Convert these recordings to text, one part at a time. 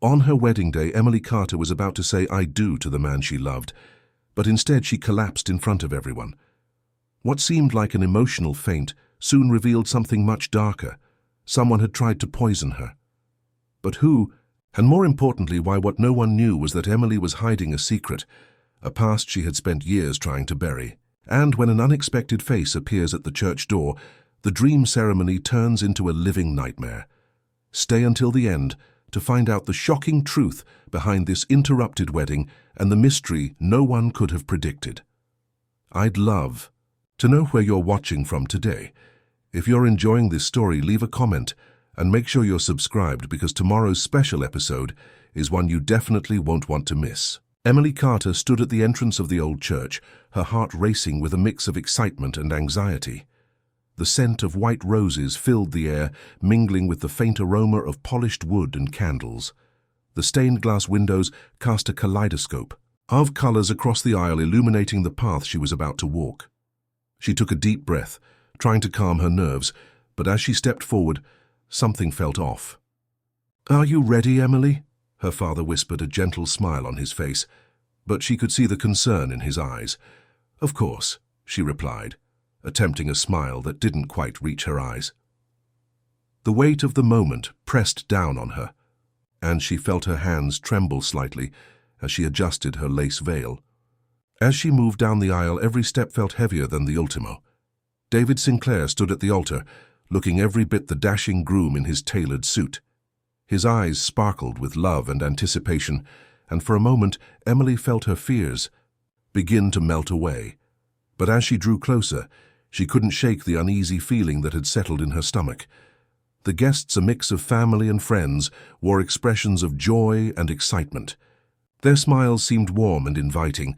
On her wedding day, Emily Carter was about to say "I do" to the man she loved, but instead she collapsed in front of everyone. What seemed like an emotional faint soon revealed something much darker. Someone had tried to poison her. But who? And more importantly, why? What no one knew was that Emily was hiding a secret, a past she had spent years trying to bury. And when an unexpected face appears at the church door, the dream ceremony turns into a living nightmare. Stay until the end to find out the shocking truth behind this interrupted wedding and the mystery no one could have predicted. I'd love to know where you're watching from today. If you're enjoying this story, leave a comment and make sure you're subscribed, because tomorrow's special episode is one you definitely won't want to miss. Emily Carter stood at the entrance of the old church, her heart racing with a mix of excitement and anxiety. The scent of white roses filled the air, mingling with the faint aroma of polished wood and candles. The stained glass windows cast a kaleidoscope of colors across the aisle, illuminating the path she was about to walk. She took a deep breath, trying to calm her nerves, but as she stepped forward, something felt off. "Are you ready, Emily?" her father whispered, a gentle smile on his face, but she could see the concern in his eyes. "Of course," she replied, attempting a smile that didn't quite reach her eyes. The weight of the moment pressed down on her, and she felt her hands tremble slightly as she adjusted her lace veil. As she moved down the aisle, every step felt heavier than the ultimo. David Sinclair stood at the altar, looking every bit the dashing groom in his tailored suit. His eyes sparkled with love and anticipation, and for a moment Emily felt her fears begin to melt away. But as she drew closer, she couldn't shake the uneasy feeling that had settled in her stomach. The guests, a mix of family and friends, wore expressions of joy and excitement. Their smiles seemed warm and inviting,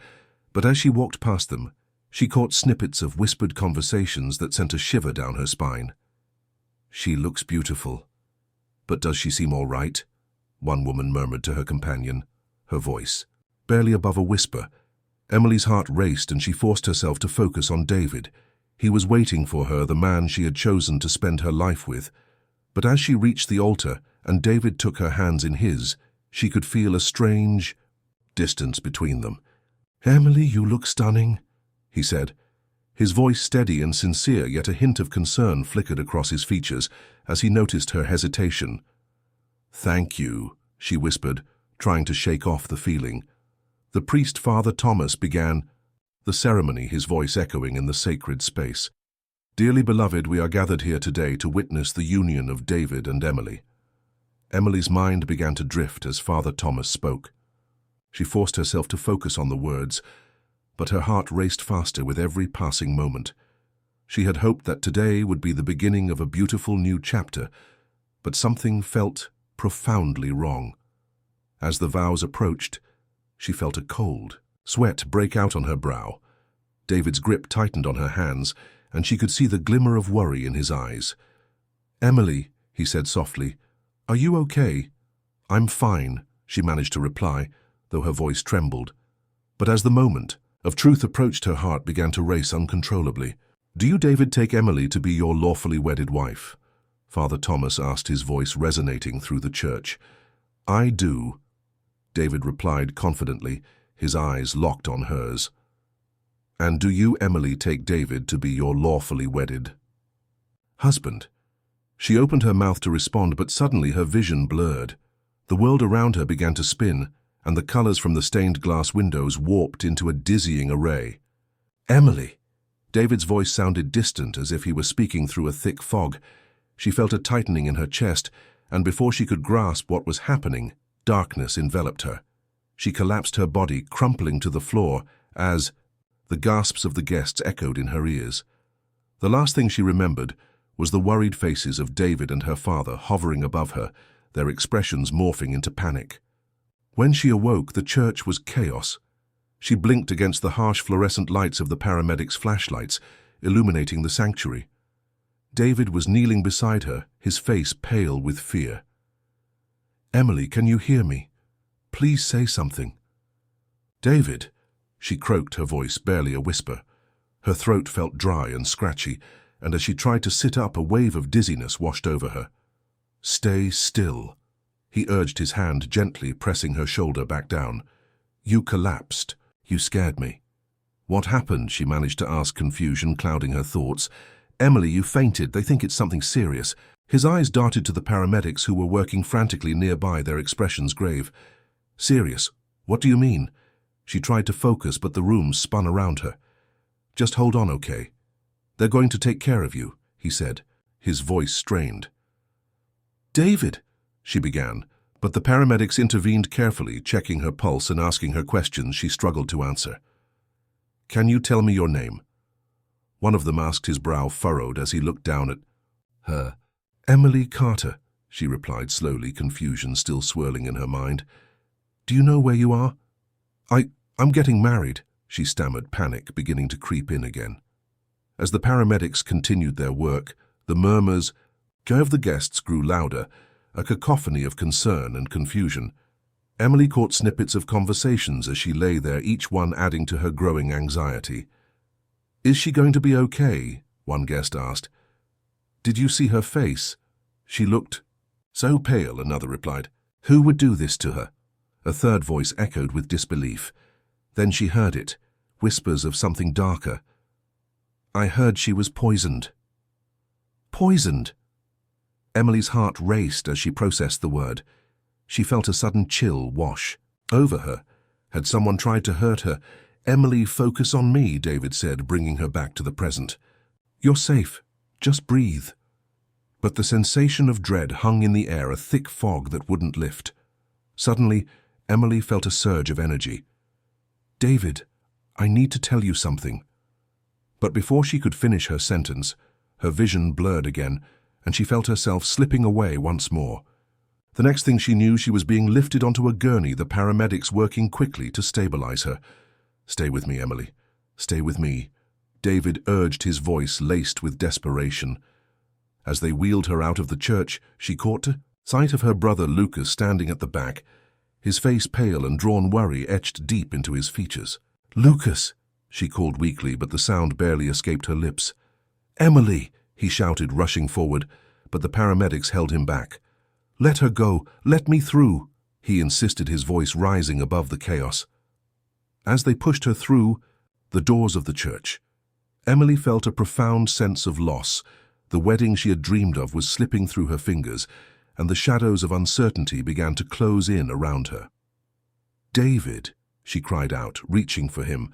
but as she walked past them, she caught snippets of whispered conversations that sent a shiver down her spine. "She looks beautiful. But does she seem all right?" one woman murmured to her companion, her voice barely above a whisper. Emily's heart raced, and she forced herself to focus on David. He was waiting for her, the man she had chosen to spend her life with. But as she reached the altar and David took her hands in his, she could feel a strange distance between them. "Emily, you look stunning," he said. His voice steady and sincere, yet a hint of concern flickered across his features as he noticed her hesitation. "Thank you," she whispered, trying to shake off the feeling. The priest, Father Thomas, began the ceremony, his voice echoing in the sacred space. "Dearly beloved, we are gathered here today to witness the union of David and Emily." Emily's mind began to drift as Father Thomas spoke. She forced herself to focus on the words, but her heart raced faster with every passing moment. She had hoped that today would be the beginning of a beautiful new chapter, but something felt profoundly wrong. As the vows approached, she felt a cold sweat break out on her brow. David's grip tightened on her hands, and she could see the glimmer of worry in his eyes. "Emily," he said softly, "are you okay?" "I'm fine," she managed to reply, though her voice trembled. But as the moment of truth approached, her heart began to race uncontrollably. "Do you, David, take Emily to be your lawfully wedded wife?" Father Thomas asked, his voice resonating through the church. "I do," David replied confidently, his eyes locked on hers. "And do you, Emily, take David to be your lawfully wedded husband?" She opened her mouth to respond, but suddenly her vision blurred. The world around her began to spin, and the colors from the stained glass windows warped into a dizzying array. "Emily!" David's voice sounded distant, as if he were speaking through a thick fog. She felt a tightening in her chest, and before she could grasp what was happening, darkness enveloped her. She collapsed, her body crumpling to the floor as the gasps of the guests echoed in her ears. The last thing she remembered was the worried faces of David and her father hovering above her, their expressions morphing into panic. When she awoke, the church was chaos. She blinked against the harsh fluorescent lights of the paramedics' flashlights, illuminating the sanctuary. David was kneeling beside her, his face pale with fear. "Emily, can you hear me? Please say something." "David," she croaked, her voice barely a whisper. Her throat felt dry and scratchy, and as she tried to sit up, a wave of dizziness washed over her. "Stay still," He urged his hand, gently pressing her shoulder back down. You collapsed. You scared me. What happened? She managed to ask, confusion clouding her thoughts. Emily, you fainted. They think it's something serious. His eyes darted to the paramedics who were working frantically nearby, their expressions grave. Serious? What do you mean? She tried to focus, but the room spun around her. Just hold on, okay? They're going to take care of you, he said, his voice strained. David, she began, but the paramedics intervened carefully, checking her pulse and asking her questions she struggled to answer. Can you tell me your name? One of them asked, his brow furrowed as he looked down at her. Emily Carter, she replied slowly, confusion still swirling in her mind. Do you know where you are? I'm getting married, she stammered, panic beginning to creep in again. As the paramedics continued their work, the murmurs of the guests grew louder, a cacophony of concern and confusion. Emily caught snippets of conversations as she lay there, each one adding to her growing anxiety. Is she going to be okay? One guest asked. Did you see her face? She looked so pale, another replied. Who would do this to her? A third voice echoed with disbelief. Then she heard it, whispers of something darker. I heard she was poisoned. Poisoned? Emily's heart raced as she processed the word. She felt a sudden chill wash over her. Had someone tried to hurt her? Emily, focus on me, David said, bringing her back to the present. You're safe. Just breathe. But the sensation of dread hung in the air, a thick fog that wouldn't lift. Suddenly, Emily felt a surge of energy. David, I need to tell you something. But before she could finish her sentence, her vision blurred again, and she felt herself slipping away once more. The next thing she knew, she was being lifted onto a gurney, the paramedics working quickly to stabilize her. Stay with me, Emily. Stay with me. David urged, his voice laced with desperation. As they wheeled her out of the church, she caught sight of her brother Lucas standing at the back, his face pale and drawn worry etched deep into his features. Lucas, she called weakly, but the sound barely escaped her lips. Emily, he shouted, rushing forward, but the paramedics held him back. Let her go. Let me through, he insisted, his voice rising above the chaos. As they pushed her through the doors of the church, Emily felt a profound sense of loss. The wedding she had dreamed of was slipping through her fingers, and the shadows of uncertainty began to close in around her. David, she cried out, reaching for him,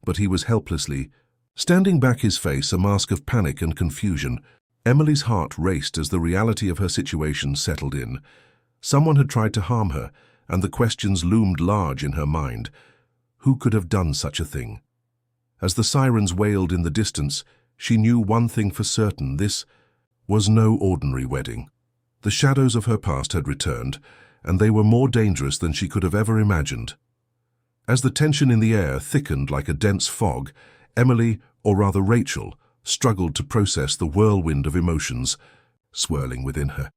but he was helplessly standing back, his face a mask of panic and confusion. Emily's heart raced as the reality of her situation settled in. Someone had tried to harm her, and the questions loomed large in her mind. Who could have done such a thing? As the sirens wailed in the distance, she knew one thing for certain: this was no ordinary wedding. The shadows of her past had returned, and they were more dangerous than she could have ever imagined. As the tension in the air thickened like a dense fog, Emily, or rather Rachel, struggled to process the whirlwind of emotions swirling within her.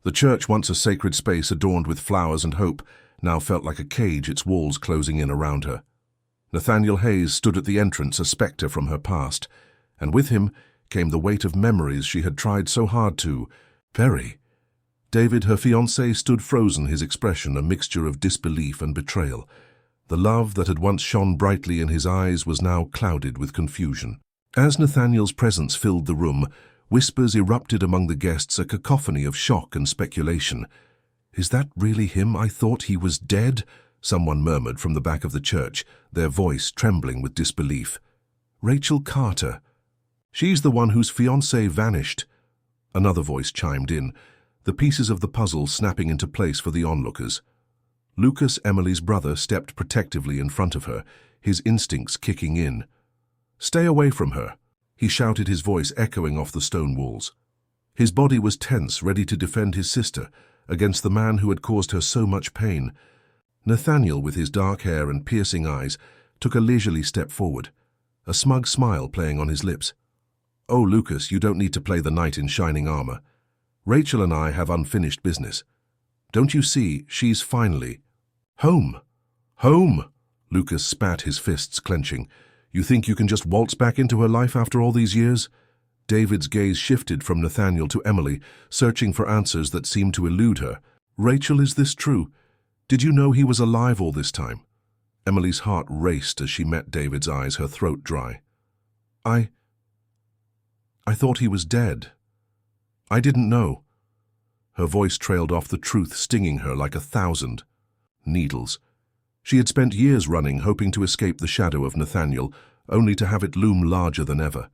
The church, once a sacred space adorned with flowers and hope, now felt like a cage, its walls closing in around her. Nathaniel Hayes stood at the entrance, a spectre from her past, and with him came the weight of memories she had tried so hard to bury. David, her fiancé, stood frozen, his expression a mixture of disbelief and betrayal. The love that had once shone brightly in his eyes was now clouded with confusion. As Nathaniel's presence filled the room, whispers erupted among the guests, a cacophony of shock and speculation. Is that really him? I thought he was dead, someone murmured from the back of the church, their voice trembling with disbelief. Rachel Carter. She's the one whose fiancé vanished. Another voice chimed in, the pieces of the puzzle snapping into place for the onlookers. Lucas, Emily's brother, stepped protectively in front of her, his instincts kicking in. Stay away from her, he shouted, his voice echoing off the stone walls. His body was tense, ready to defend his sister against the man who had caused her so much pain. Nathaniel, with his dark hair and piercing eyes, took a leisurely step forward, a smug smile playing on his lips. Oh, Lucas, you don't need to play the knight in shining armor. Rachel and I have unfinished business. Don't you see, she's finally home. Home! Lucas spat, his fists clenching. You think you can just waltz back into her life after all these years? David's gaze shifted from Nathaniel to Emily, searching for answers that seemed to elude her. Rachel, is this true? Did you know he was alive all this time? Emily's heart raced as she met David's eyes, her throat dry. I thought he was dead. I didn't know. Her voice trailed off, the truth stinging her like 1,000 needles. She had spent years running, hoping to escape the shadow of Nathaniel, only to have it loom larger than ever.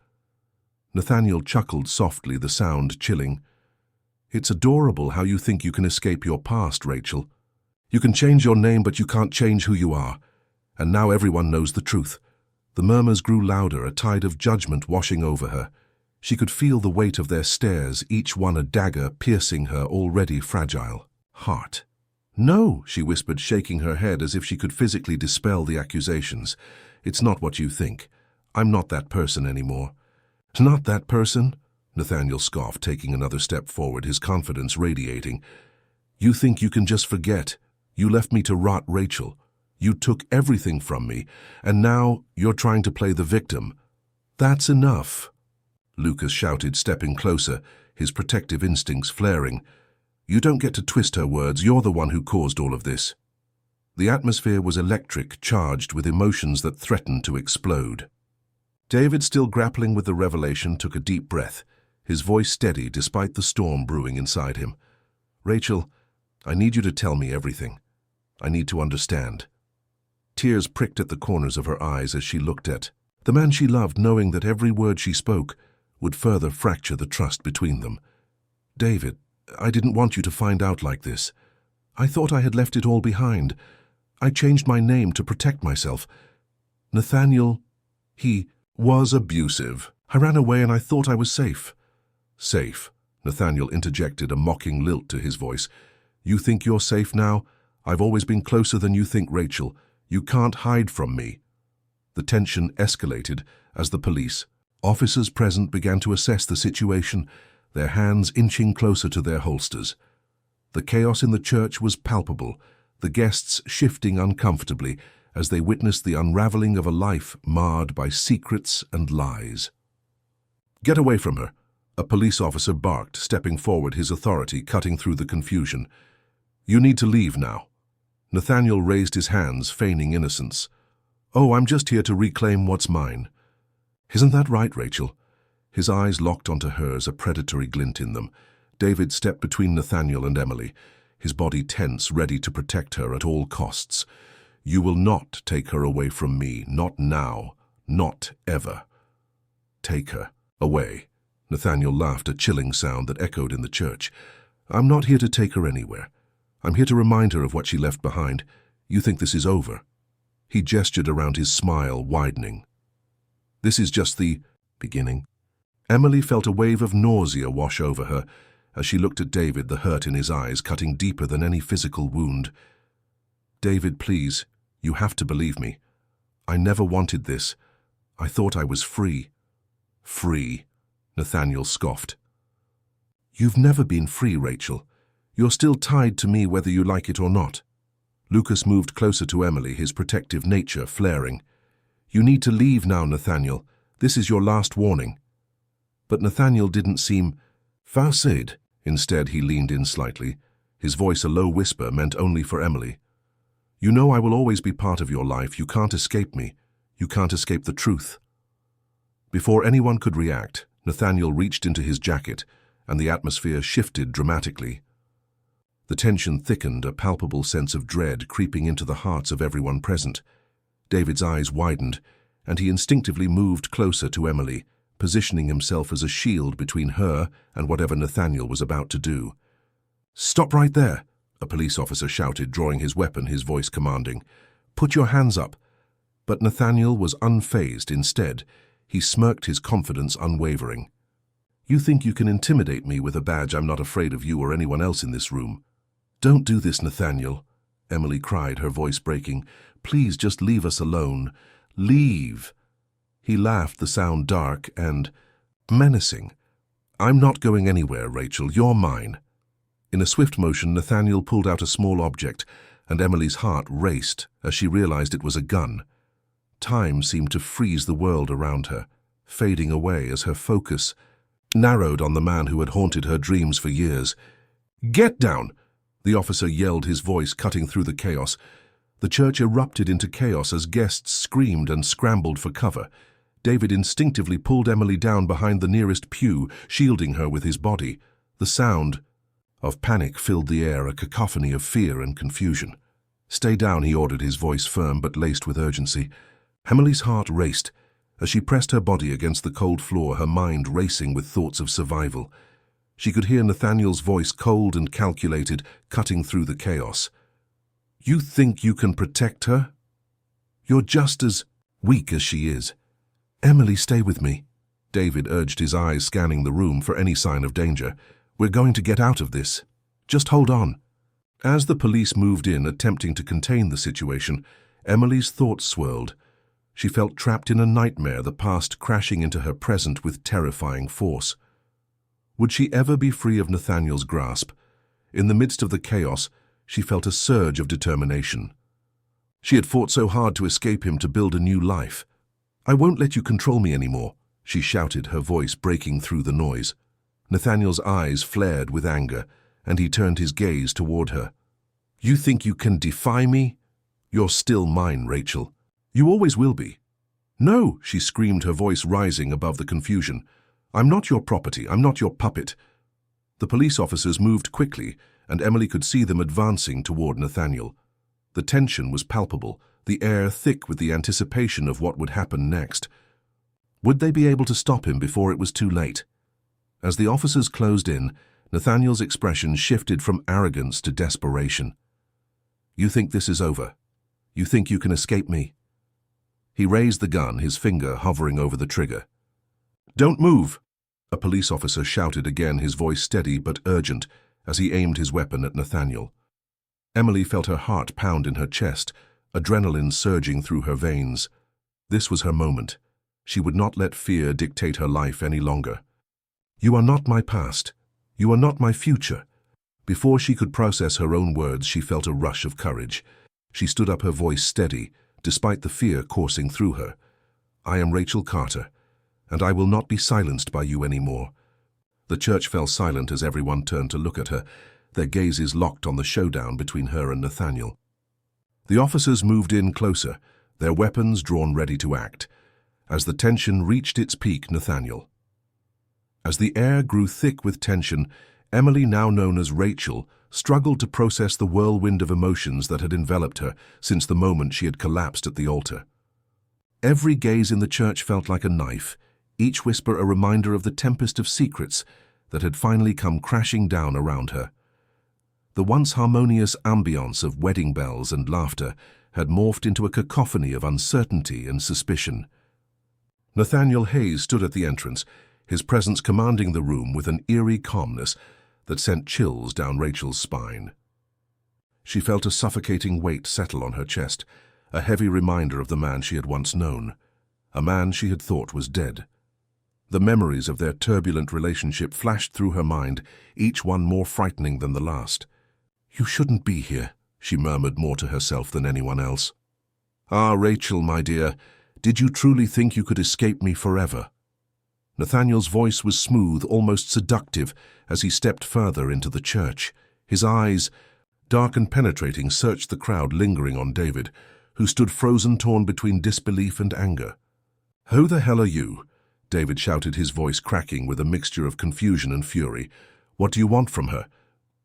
Nathaniel chuckled softly, the sound chilling. It's adorable how you think you can escape your past, Rachel. You can change your name, but you can't change who you are. And now everyone knows the truth. The murmurs grew louder, a tide of judgment washing over her. She could feel the weight of their stares, each one a dagger piercing her already fragile heart. No, she whispered, shaking her head as if she could physically dispel the accusations. It's not what you think. I'm not that person anymore. Not that person? Nathaniel scoffed, taking another step forward, his confidence radiating. You think you can just forget? You left me to rot, Rachel. You took everything from me, and now you're trying to play the victim. That's enough, Lucas shouted, stepping closer, his protective instincts flaring. You don't get to twist her words. You're the one who caused all of this. The atmosphere was electric, charged with emotions that threatened to explode. David, still grappling with the revelation, took a deep breath, his voice steady despite the storm brewing inside him. Rachel, I need you to tell me everything. I need to understand. Tears pricked at the corners of her eyes as she looked at the man she loved, knowing that every word she spoke would further fracture the trust between them. David, I didn't want you to find out like this. I thought I had left it all behind. I changed my name to protect myself. Nathaniel, he was abusive. I ran away and I thought I was safe. Safe, Nathaniel interjected, a mocking lilt to his voice. You think you're safe now? I've always been closer than you think, Rachel. You can't hide from me. The tension escalated as the police, officers present, began to assess the situation, their hands inching closer to their holsters. The chaos in the church was palpable, the guests shifting uncomfortably as they witnessed the unraveling of a life marred by secrets and lies. Get away from her, a police officer barked, stepping forward, his authority cutting through the confusion. You need to leave now. Nathaniel raised his hands, feigning innocence. Oh, I'm just here to reclaim what's mine. Isn't that right, Rachel? His eyes locked onto hers, a predatory glint in them. David stepped between Nathaniel and Emily, his body tense, ready to protect her at all costs. You will not take her away from me, not now, not ever. Take her away. Nathaniel laughed, a chilling sound that echoed in the church. I'm not here to take her anywhere. I'm here to remind her of what she left behind. You think this is over? He gestured around, his smile widening. This is just the beginning. Emily felt a wave of nausea wash over her as she looked at David, the hurt in his eyes cutting deeper than any physical wound. David, please, you have to believe me. I never wanted this. I thought I was free. Free, Nathaniel scoffed. You've never been free, Rachel. You're still tied to me whether you like it or not. Lucas moved closer to Emily, his protective nature flaring. You need to leave now, Nathaniel. This is your last warning. But Nathaniel didn't seem facile. Instead, he leaned in slightly, his voice a low whisper meant only for Emily. You know I will always be part of your life. You can't escape me. You can't escape the truth. Before anyone could react, Nathaniel reached into his jacket, and the atmosphere shifted dramatically. The tension thickened, a palpable sense of dread creeping into the hearts of everyone present. David's eyes widened, and he instinctively moved closer to Emily, positioning himself as a shield between her and whatever Nathaniel was about to do. Stop right there, a police officer shouted, drawing his weapon, his voice commanding. Put your hands up. But Nathaniel was unfazed. Instead, he smirked, his confidence unwavering. You think you can intimidate me with a badge? I'm not afraid of you or anyone else in this room. Don't do this, Nathaniel, Emily cried, her voice breaking. Please just leave us alone. Leave. He laughed, the sound dark and menacing. I'm not going anywhere, Rachel. You're mine. In a swift motion, Nathaniel pulled out a small object, and Emily's heart raced as she realized it was a gun. Time seemed to freeze the world around her, fading away as her focus narrowed on the man who had haunted her dreams for years. Get down! The officer yelled, his voice cutting through the chaos. The church erupted into chaos as guests screamed and scrambled for cover. David instinctively pulled Emily down behind the nearest pew, shielding her with his body. The sound of panic filled the air, a cacophony of fear and confusion. "Stay down," he ordered, his voice firm but laced with urgency. Emily's heart raced. As she pressed her body against the cold floor, her mind racing with thoughts of survival. She could hear Nathaniel's voice, cold and calculated, cutting through the chaos. "You think you can protect her? You're just as weak as she is." "Emily, stay with me," David urged, his eyes scanning the room for any sign of danger. "We're going to get out of this. Just hold on." As the police moved in, attempting to contain the situation, Emily's thoughts swirled. She felt trapped in a nightmare, the past crashing into her present with terrifying force. Would she ever be free of Nathaniel's grasp? In the midst of the chaos, she felt a surge of determination. She had fought so hard to escape him, to build a new life. "I won't let you control me anymore," she shouted, her voice breaking through the noise. Nathaniel's eyes flared with anger, and he turned his gaze toward her. "You think you can defy me? You're still mine, Rachel. You always will be." "No," she screamed, her voice rising above the confusion. "I'm not your property. I'm not your puppet." The police officers moved quickly, and Emily could see them advancing toward Nathaniel. The tension was palpable, the air thick with the anticipation of what would happen next. Would they be able to stop him before it was too late? As the officers closed in, Nathaniel's expression shifted from arrogance to desperation. "You think this is over? You think you can escape me?" He raised the gun, his finger hovering over the trigger. "Don't move!" a police officer shouted again, his voice steady but urgent, as he aimed his weapon at Nathaniel. Emily felt her heart pound in her chest, adrenaline surging through her veins. This was her moment. She would not let fear dictate her life any longer. "You are not my past. You are not my future." Before she could process her own words, she felt a rush of courage. She stood up, her voice steady, despite the fear coursing through her. "I am Rachel Carter, and I will not be silenced by you anymore." The church fell silent as everyone turned to look at her, their gazes locked on the showdown between her and Nathaniel. The officers moved in closer, their weapons drawn ready to act. As the tension reached its peak, Nathaniel. As the air grew thick with tension, Emily, now known as Rachel, struggled to process the whirlwind of emotions that had enveloped her since the moment she had collapsed at the altar. Every gaze in the church felt like a knife, each whisper a reminder of the tempest of secrets that had finally come crashing down around her. The once harmonious ambience of wedding bells and laughter had morphed into a cacophony of uncertainty and suspicion. Nathaniel Hayes stood at the entrance, his presence commanding the room with an eerie calmness that sent chills down Rachel's spine. She felt a suffocating weight settle on her chest, a heavy reminder of the man she had once known, a man she had thought was dead. The memories of their turbulent relationship flashed through her mind, each one more frightening than the last. "You shouldn't be here," she murmured more to herself than anyone else. "Ah, Rachel, my dear, did you truly think you could escape me forever?" Nathaniel's voice was smooth, almost seductive, as he stepped further into the church. His eyes, dark and penetrating, searched the crowd lingering on David, who stood frozen, torn between disbelief and anger. "Who the hell are you?" David shouted, his voice cracking with a mixture of confusion and fury. "What do you want from her?"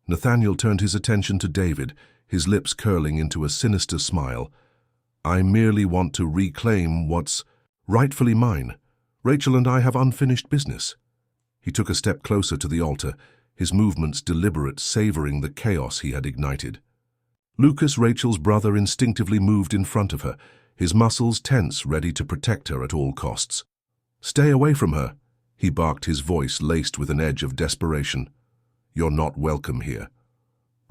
Nathaniel turned his attention to David, his lips curling into a sinister smile. "I merely want to reclaim what's rightfully mine. Rachel and I have unfinished business." He took a step closer to the altar, his movements deliberate, savoring the chaos he had ignited. Lucas, Rachel's brother, instinctively moved in front of her, his muscles tense, ready to protect her at all costs. "Stay away from her," he barked, his voice laced with an edge of desperation. "You're not welcome here."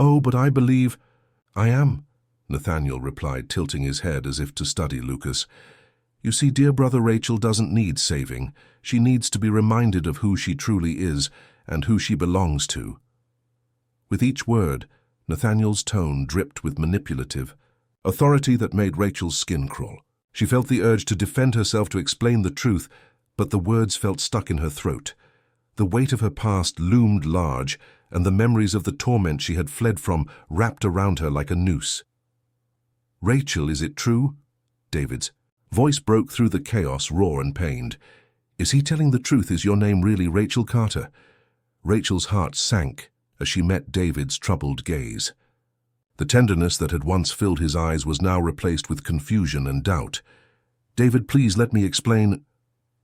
"Oh, but I believe—" "I am," Nathaniel replied, tilting his head as if to study Lucas. "You see, dear brother, Rachel doesn't need saving. She needs to be reminded of who she truly is and who she belongs to." With each word, Nathaniel's tone dripped with manipulative authority that made Rachel's skin crawl. She felt the urge to defend herself, to explain the truth, but the words felt stuck in her throat. The weight of her past loomed large, and the memories of the torment she had fled from wrapped around her like a noose. "Rachel, is it true?" David's voice broke through the chaos, raw and pained. "Is he telling the truth? Is your name really Rachel Carter?" Rachel's heart sank as she met David's troubled gaze. The tenderness that had once filled his eyes was now replaced with confusion and doubt. "David, please let me explain."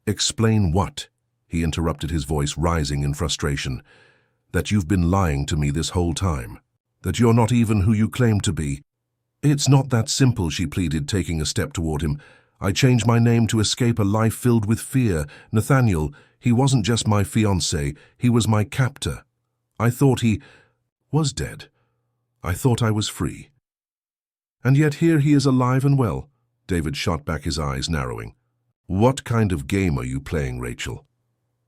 "Explain what?" he interrupted, his voice rising in frustration. "That you've been lying to me this whole time. That you're not even who you claim to be." "It's not that simple," she pleaded, taking a step toward him. "I changed my name to escape a life filled with fear. Nathaniel, he wasn't just my fiancé, he was my captor. I thought he was dead. I thought I was free. And yet here he is alive and well." David shot back, his eyes narrowing. "What kind of game are you playing, Rachel?"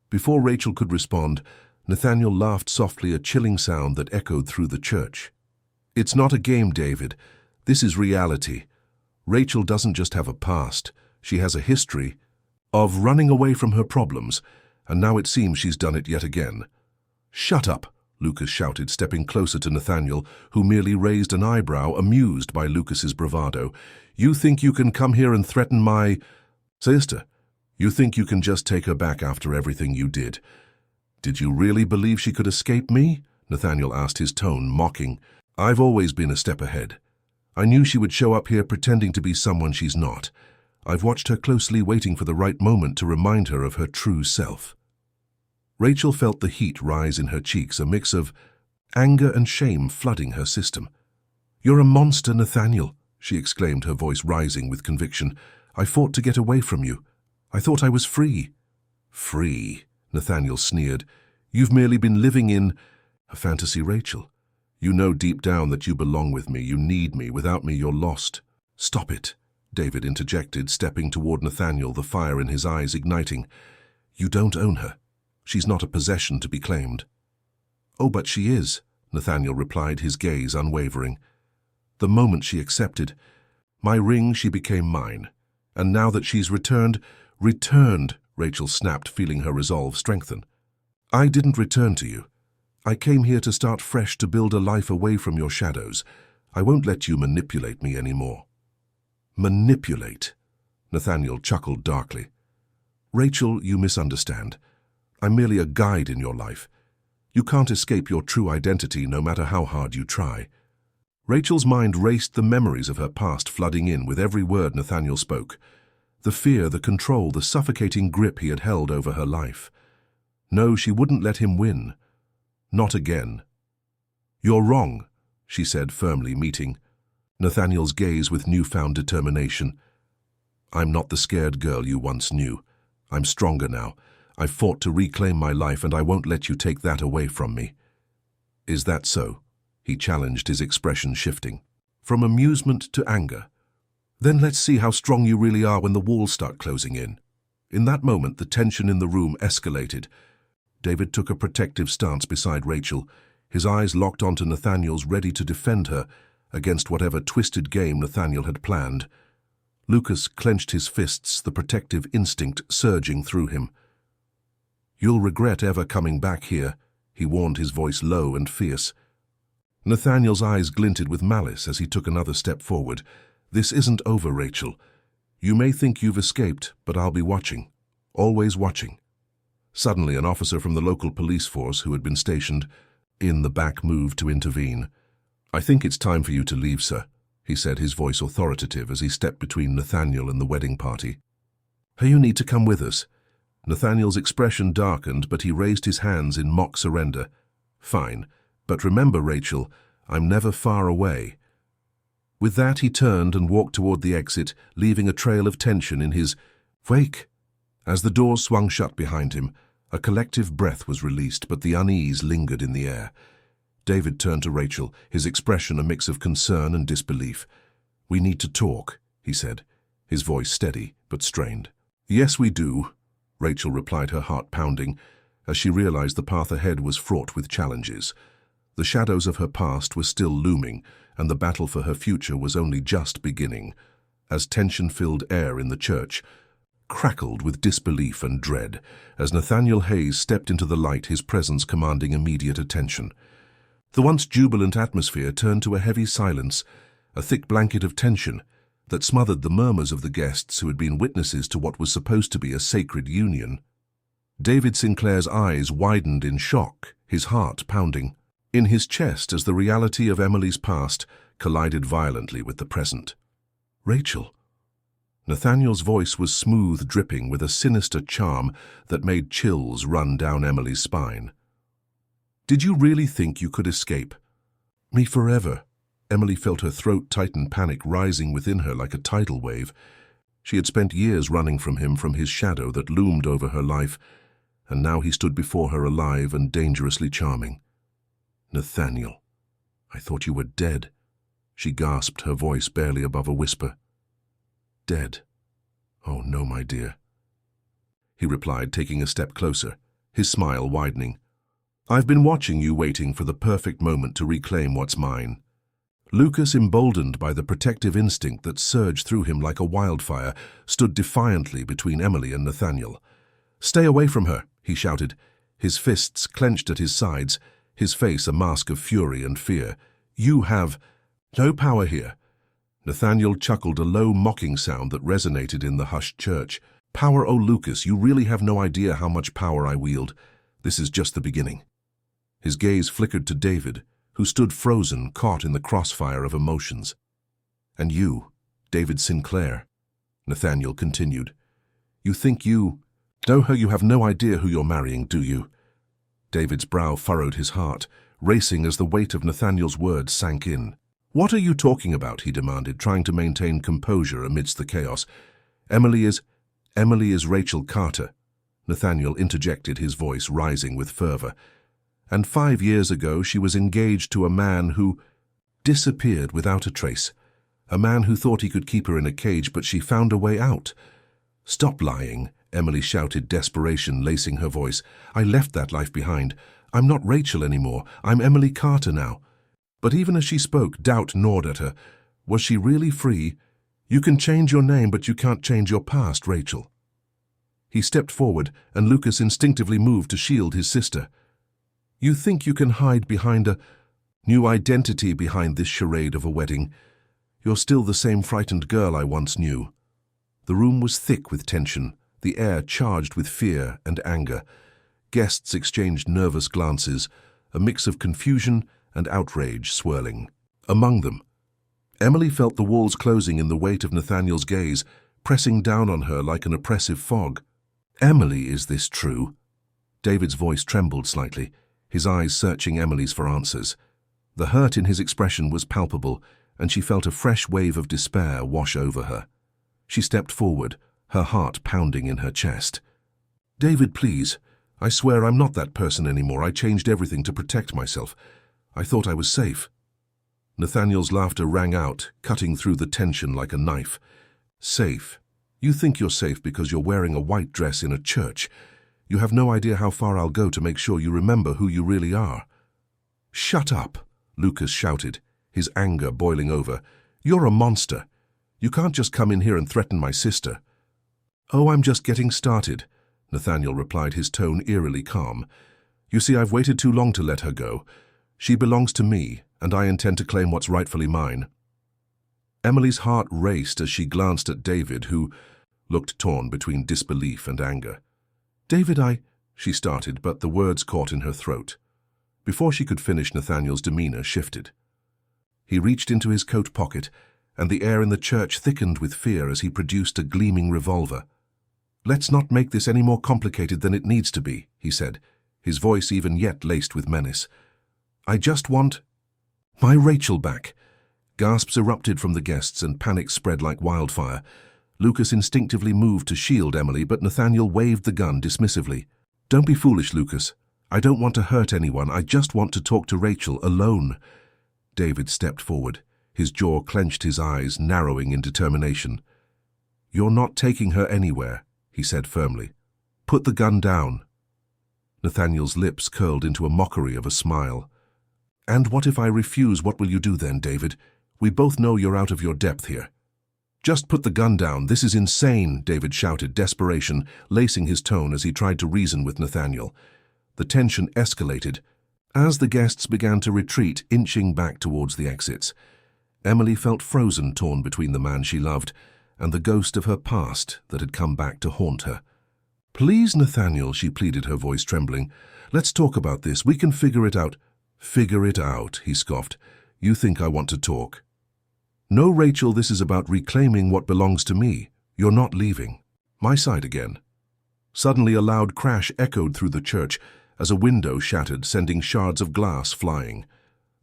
Before Rachel could respond, Nathaniel laughed softly, a chilling sound that echoed through the church. "It's not a game, David. This is reality. Rachel doesn't just have a past. She has a history of running away from her problems, and now it seems she's done it yet again." "Shut up," Lucas shouted, stepping closer to Nathaniel, who merely raised an eyebrow, amused by Lucas's bravado. "You think you can come here and threaten my sister? You think you can just take her back after everything you did?" "Did you really believe she could escape me?" Nathaniel asked, his tone mocking. "I've always been a step ahead. I knew she would show up here pretending to be someone she's not. I've watched her closely, waiting for the right moment to remind her of her true self." Rachel felt the heat rise in her cheeks, a mix of anger and shame flooding her system. "You're a monster, Nathaniel," she exclaimed, her voice rising with conviction. "I fought to get away from you. I thought I was free." "Free?" Nathaniel sneered. "You've merely been living in a fantasy, Rachel. You know deep down that you belong with me. You need me. Without me, you're lost." "Stop it," David interjected, stepping toward Nathaniel, the fire in his eyes igniting. "You don't own her. She's not a possession to be claimed." "Oh, but she is," Nathaniel replied, his gaze unwavering. "The moment she accepted my ring, she became mine. And now that she's returned, Rachel snapped, feeling her resolve strengthen. "I didn't return to you. I came here to start fresh, to build a life away from your shadows. I won't let you manipulate me anymore." "Manipulate?" Nathaniel chuckled darkly. "Rachel, you misunderstand. I'm merely a guide in your life. You can't escape your true identity, no matter how hard you try." Rachel's mind raced, the memories of her past flooding in with every word Nathaniel spoke. The fear, the control, the suffocating grip he had held over her life. No, she wouldn't let him win. Not again. "You're wrong," she said firmly, meeting Nathaniel's gaze with newfound determination. "I'm not the scared girl you once knew. I'm stronger now. I've fought to reclaim my life, and I won't let you take that away from me." "Is that so?" he challenged, his expression shifting from amusement to anger. "Then let's see how strong you really are when the walls start closing in." In that moment, the tension in the room escalated. David took a protective stance beside Rachel, his eyes locked onto Nathaniel's, ready to defend her against whatever twisted game Nathaniel had planned. Lucas clenched his fists, the protective instinct surging through him. "You'll regret ever coming back here," he warned, his voice low and fierce. Nathaniel's eyes glinted with malice as he took another step forward. "This isn't over, Rachel. You may think you've escaped, but I'll be watching. Always watching." Suddenly, an officer from the local police force who had been stationed in the back moved to intervene. "I think it's time for you to leave, sir," he said, his voice authoritative as he stepped between Nathaniel and the wedding party. "Hey, you need to come with us." Nathaniel's expression darkened, but he raised his hands in mock surrender. "Fine, but remember, Rachel, I'm never far away." With that, he turned and walked toward the exit, leaving a trail of tension in his wake. As the doors swung shut behind him, a collective breath was released, but the unease lingered in the air. David turned to Rachel, his expression a mix of concern and disbelief. "We need to talk," he said, his voice steady but strained. "Yes, we do," Rachel replied, her heart pounding, as she realized the path ahead was fraught with challenges. The shadows of her past were still looming, and the battle for her future was only just beginning, as tension-filled air in the church crackled with disbelief and dread. As Nathaniel Hayes stepped into the light, his presence commanding immediate attention. The once jubilant atmosphere turned to a heavy silence, a thick blanket of tension that smothered the murmurs of the guests who had been witnesses to what was supposed to be a sacred union. David Sinclair's eyes widened in shock, his heart pounding in his chest as the reality of Emily's past collided violently with the present. Rachel. Nathaniel's voice was smooth, dripping with a sinister charm that made chills run down Emily's spine. Did you really think you could escape me forever? Emily felt her throat tighten, panic rising within her like a tidal wave. She had spent years running from him, from his shadow that loomed over her life, and now he stood before her alive and dangerously charming. Nathaniel, I thought you were dead, she gasped, her voice barely above a whisper. Dead? Oh no, my dear, he replied, taking a step closer, his smile widening. I've been watching you, waiting for the perfect moment to reclaim what's mine. Lucas, emboldened by the protective instinct that surged through him like a wildfire, stood defiantly between Emily and Nathaniel. Stay away from her, he shouted, his fists clenched at his sides, his face a mask of fury and fear. You have no power here. Nathaniel chuckled, a low, mocking sound that resonated in the hushed church. Power, oh Lucas, you really have no idea how much power I wield. This is just the beginning. His gaze flickered to David, who stood frozen, caught in the crossfire of emotions. And you, David Sinclair, Nathaniel continued. You think you know her? You have no idea who you're marrying, do you? David's brow furrowed, his heart racing as the weight of Nathaniel's words sank in. What are you talking about? He demanded, trying to maintain composure amidst the chaos. Emily is Rachel Carter, Nathaniel interjected, his voice rising with fervor. And 5 years ago she was engaged to a man who disappeared without a trace. A man who thought he could keep her in a cage, but she found a way out. Stop lying, Emily shouted, desperation lacing her voice. I left that life behind. I'm not Rachel anymore. I'm Emily Carter now. But even as she spoke, doubt gnawed at her. Was she really free? You can change your name, but you can't change your past, Rachel. He stepped forward, and Lucas instinctively moved to shield his sister. You think you can hide behind a new identity behind this charade of a wedding? You're still the same frightened girl I once knew. The room was thick with tension, the air charged with fear and anger. Guests exchanged nervous glances, a mix of confusion and outrage swirling among them. Emily felt the walls closing in the weight of Nathaniel's gaze, pressing down on her like an oppressive fog. Emily, is this true? David's voice trembled slightly, his eyes searching Emily's for answers. The hurt in his expression was palpable, and she felt a fresh wave of despair wash over her. She stepped forward, her heart pounding in her chest. David, please. I swear I'm not that person anymore. I changed everything to protect myself. I thought I was safe. Nathaniel's laughter rang out, cutting through the tension like a knife. Safe? You think you're safe because you're wearing a white dress in a church. You have no idea how far I'll go to make sure you remember who you really are. Shut up, Lucas shouted, his anger boiling over. You're a monster. You can't just come in here and threaten my sister. Oh, I'm just getting started, Nathaniel replied, his tone eerily calm. You see, I've waited too long to let her go. She belongs to me, and I intend to claim what's rightfully mine. Emily's heart raced as she glanced at David, who looked torn between disbelief and anger. David, she started, but the words caught in her throat. Before she could finish, Nathaniel's demeanor shifted. He reached into his coat pocket, and the air in the church thickened with fear as he produced a gleaming revolver. Let's not make this any more complicated than it needs to be, he said, his voice even yet laced with menace. I just want my Rachel back. Gasps erupted from the guests and panic spread like wildfire. Lucas instinctively moved to shield Emily, but Nathaniel waved the gun dismissively. Don't be foolish, Lucas. I don't want to hurt anyone. I just want to talk to Rachel alone. David stepped forward, his jaw clenched, his eyes narrowing in determination. You're not taking her anywhere, he said firmly. Put the gun down. Nathaniel's lips curled into a mockery of a smile. And what if I refuse? What will you do then, David? We both know you're out of your depth here. Just put the gun down. This is insane, David shouted, desperation lacing his tone as he tried to reason with Nathaniel. The tension escalated, As the guests began to retreat, inching back towards the exits, Emily felt frozen, torn between the man she loved and the ghost of her past that had come back to haunt her. "Please, Nathaniel," she pleaded, her voice trembling. "Let's talk about this. We can figure it out." "Figure it out," he scoffed. "You think I want to talk?" "No, Rachel, this is about reclaiming what belongs to me. You're not leaving." "My side again." Suddenly a loud crash echoed through the church as a window shattered, sending shards of glass flying.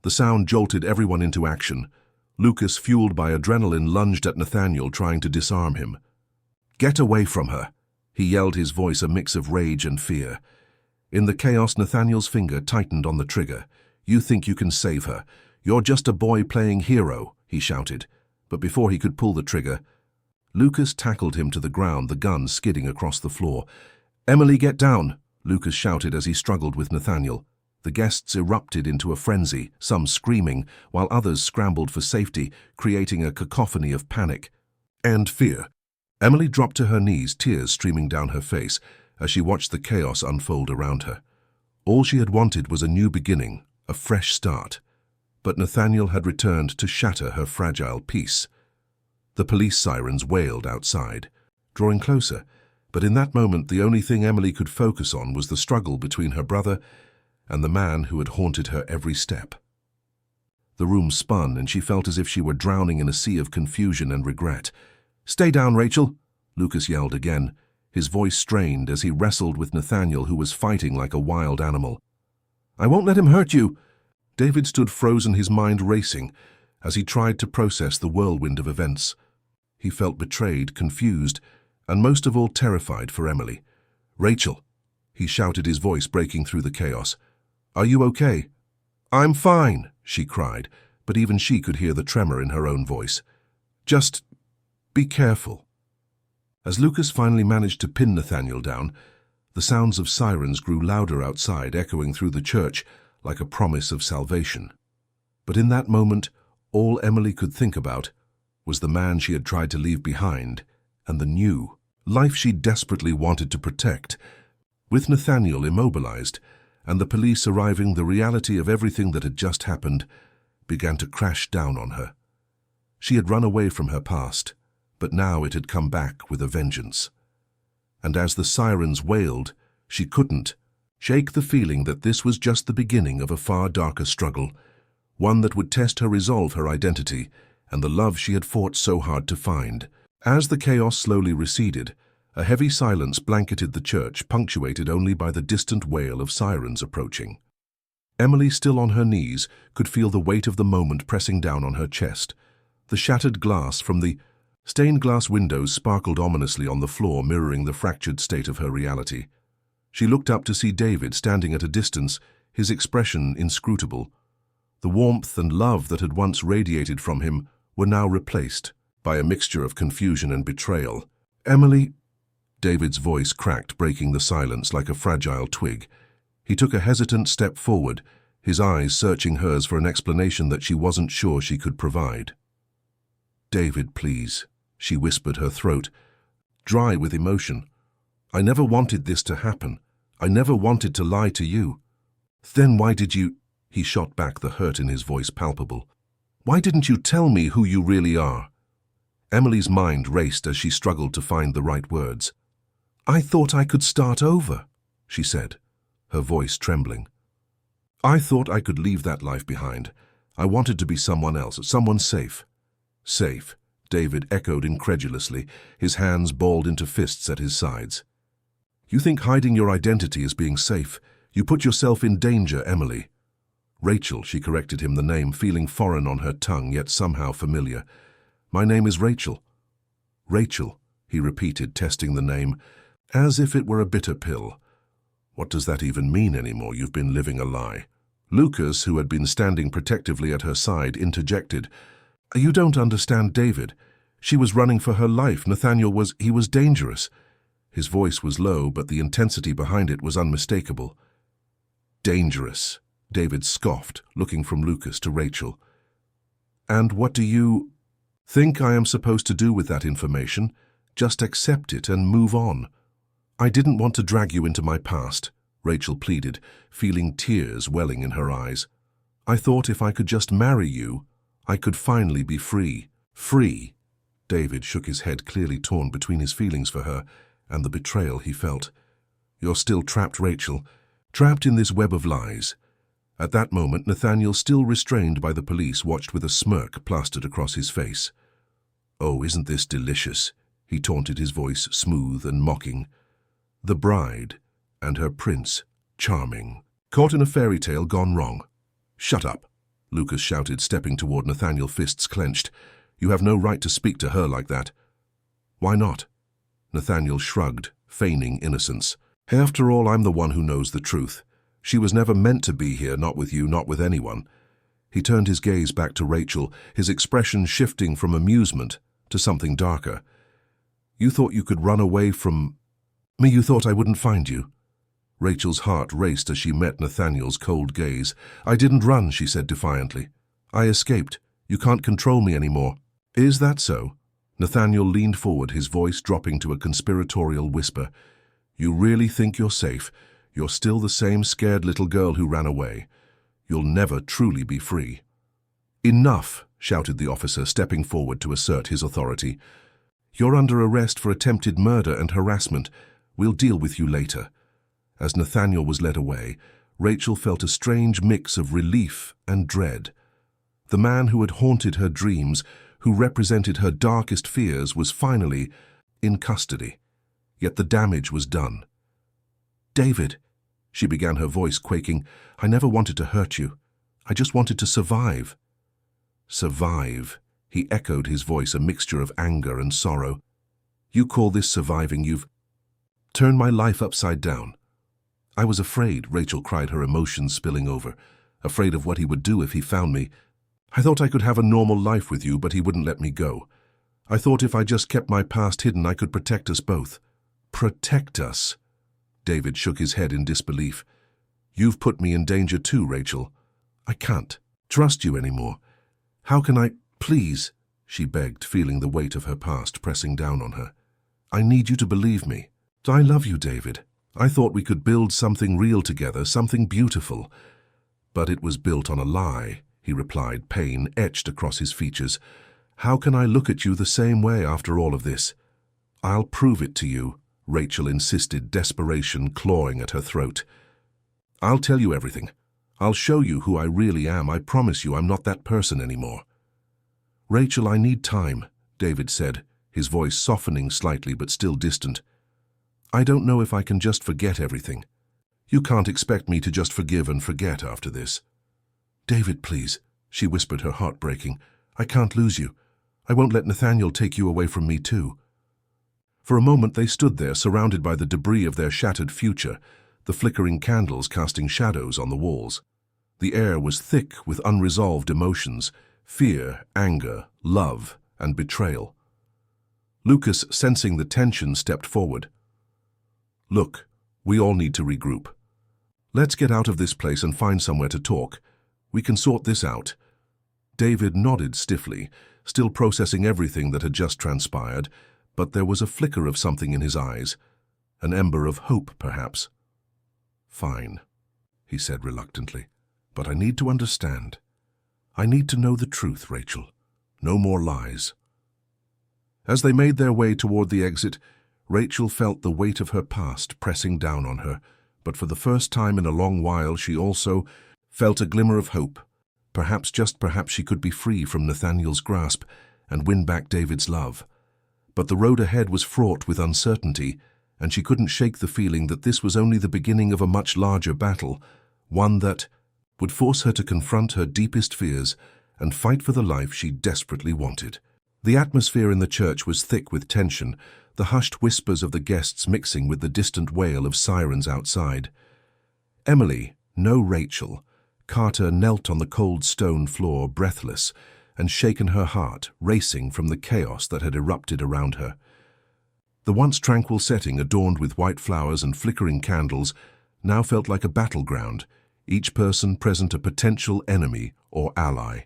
The sound jolted everyone into action. Lucas, fueled by adrenaline, lunged at Nathaniel, trying to disarm him. "Get away from her!" he yelled, his voice a mix of rage and fear. In the chaos, Nathaniel's finger tightened on the trigger. "You think you can save her? You're just a boy playing hero," he shouted. But before he could pull the trigger, Lucas tackled him to the ground, the gun skidding across the floor. "Emily, get down!" Lucas shouted as he struggled with Nathaniel. The guests erupted into a frenzy, some screaming, while others scrambled for safety, creating a cacophony of panic and fear. Emily dropped to her knees, tears streaming down her face as she watched the chaos unfold around her. All she had wanted was a new beginning, a fresh start. But Nathaniel had returned to shatter her fragile peace. The police sirens wailed outside, drawing closer, but in that moment the only thing Emily could focus on was the struggle between her brother and the man who had haunted her every step. The room spun, and she felt as if she were drowning in a sea of confusion and regret. "Stay down, Rachel," Lucas yelled again, his voice strained as he wrestled with Nathaniel, who was fighting like a wild animal. "I won't let him hurt you." David stood frozen, his mind racing, as he tried to process the whirlwind of events. He felt betrayed, confused, and most of all terrified for Emily. "Rachel," he shouted, his voice breaking through the chaos. "Are you okay?" "I'm fine," she cried, but even she could hear the tremor in her own voice. "Just be careful." As Lucas finally managed to pin Nathaniel down, the sounds of sirens grew louder outside, echoing through the church like a promise of salvation. But in that moment, all Emily could think about was the man she had tried to leave behind and the new life she desperately wanted to protect. With Nathaniel immobilized and the police arriving, the reality of everything that had just happened began to crash down on her. She had run away from her past, but now it had come back with a vengeance. And as the sirens wailed, she couldn't shake the feeling that this was just the beginning of a far darker struggle, one that would test her resolve, her identity, and the love she had fought so hard to find. As the chaos slowly receded, a heavy silence blanketed the church, punctuated only by the distant wail of sirens approaching. Emily, still on her knees, could feel the weight of the moment pressing down on her chest. The shattered glass from the stained glass windows sparkled ominously on the floor, mirroring the fractured state of her reality. She looked up to see David standing at a distance, his expression inscrutable. The warmth and love that had once radiated from him were now replaced by a mixture of confusion and betrayal. "Emily," David's voice cracked, breaking the silence like a fragile twig. He took a hesitant step forward, his eyes searching hers for an explanation that she wasn't sure she could provide. "David, please," she whispered, her throat dry with emotion. "I never wanted this to happen. I never wanted to lie to you." "Then why did you—" He shot back, the hurt in his voice palpable. "Why didn't you tell me who you really are?" Emily's mind raced as she struggled to find the right words. "I thought I could start over," she said, her voice trembling. "I thought I could leave that life behind. I wanted to be someone else, someone safe." "Safe," David echoed incredulously, his hands balled into fists at his sides. "You think hiding your identity is being safe? You put yourself in danger, Emily." "Rachel," she corrected him, the name feeling foreign on her tongue, yet somehow familiar. "My name is Rachel." "Rachel," he repeated, testing the name, as if it were a bitter pill. "What does that even mean anymore? You've been living a lie." Lucas, who had been standing protectively at her side, interjected. "You don't understand, David. She was running for her life. Nathaniel he was dangerous." His voice was low, but the intensity behind it was unmistakable. "Dangerous," David scoffed, looking from Lucas to Rachel. "And what do you think I am supposed to do with that information? Just accept it and move on?" "I didn't want to drag you into my past," Rachel pleaded, feeling tears welling in her eyes. "I thought if I could just marry you, I could finally be free." "Free?" David shook his head, clearly torn between his feelings for her and the betrayal he felt. "You're still trapped, Rachel, trapped in this web of lies." At that moment, Nathaniel, still restrained by the police, watched with a smirk plastered across his face. "Oh, isn't this delicious?" he taunted, his voice smooth and mocking. "The bride and her prince, charming. Caught in a fairy tale gone wrong." "Shut up," Lucas shouted, stepping toward Nathaniel, fists clenched. "You have no right to speak to her like that." "Why not?" Nathaniel shrugged, feigning innocence. "After all, I'm the one who knows the truth. She was never meant to be here, not with you, not with anyone." He turned his gaze back to Rachel, his expression shifting from amusement to something darker. "You thought you could run away from me? You thought I wouldn't find you?" Rachel's heart raced as she met Nathaniel's cold gaze. "I didn't run," she said defiantly. "I escaped. You can't control me anymore." "Is that so?" Nathaniel leaned forward, his voice dropping to a conspiratorial whisper. "You really think you're safe? You're still the same scared little girl who ran away. You'll never truly be free." "Enough," shouted the officer, stepping forward to assert his authority. "You're under arrest for attempted murder and harassment. We'll deal with you later." As Nathaniel was led away, Rachel felt a strange mix of relief and dread. The man who had haunted her dreams, who represented her darkest fears, was finally in custody. Yet the damage was done. "David," she began, her voice quaking, "I never wanted to hurt you. I just wanted to survive." "Survive," he echoed, his voice a mixture of anger and sorrow. "You call this surviving? You've turned my life upside down." "I was afraid," Rachel cried, her emotions spilling over. "Afraid of what he would do if he found me. I thought I could have a normal life with you, but he wouldn't let me go. I thought if I just kept my past hidden, I could protect us both." "Protect us?" David shook his head in disbelief. "You've put me in danger too, Rachel. I can't trust you anymore. How can I—" "Please," she begged, feeling the weight of her past pressing down on her. "I need you to believe me. I love you, David. I thought we could build something real together, something beautiful." "But it was built on a lie," he replied, pain etched across his features. "How can I look at you the same way after all of this?" "I'll prove it to you," Rachel insisted, desperation clawing at her throat. "I'll tell you everything. I'll show you who I really am. I promise you I'm not that person anymore." "Rachel, I need time," David said, his voice softening slightly but still distant. "I don't know if I can just forget everything. You can't expect me to just forgive and forget after this." "David, please," she whispered, her heart breaking. "I can't lose you. I won't let Nathaniel take you away from me too." For a moment they stood there, surrounded by the debris of their shattered future, the flickering candles casting shadows on the walls. The air was thick with unresolved emotions: fear, anger, love, and betrayal. Lucas, sensing the tension, stepped forward. "Look, we all need to regroup. Let's get out of this place and find somewhere to talk. We can sort this out." David nodded stiffly, still processing everything that had just transpired, but there was a flicker of something in his eyes, an ember of hope, perhaps. "Fine," he said reluctantly, "but I need to understand. I need to know the truth, Rachel. No more lies." As they made their way toward the exit, Rachel felt the weight of her past pressing down on her, but for the first time in a long while she also felt a glimmer of hope. Perhaps, just perhaps, she could be free from Nathaniel's grasp and win back David's love. But the road ahead was fraught with uncertainty, and she couldn't shake the feeling that this was only the beginning of a much larger battle, one that would force her to confront her deepest fears and fight for the life she desperately wanted. The atmosphere in the church was thick with tension, the hushed whispers of the guests mixing with the distant wail of sirens outside. Emily, no Rachel, Carter knelt on the cold stone floor, breathless, and shaken, her heart racing from the chaos that had erupted around her. The once tranquil setting, adorned with white flowers and flickering candles, now felt like a battleground, each person present a potential enemy or ally.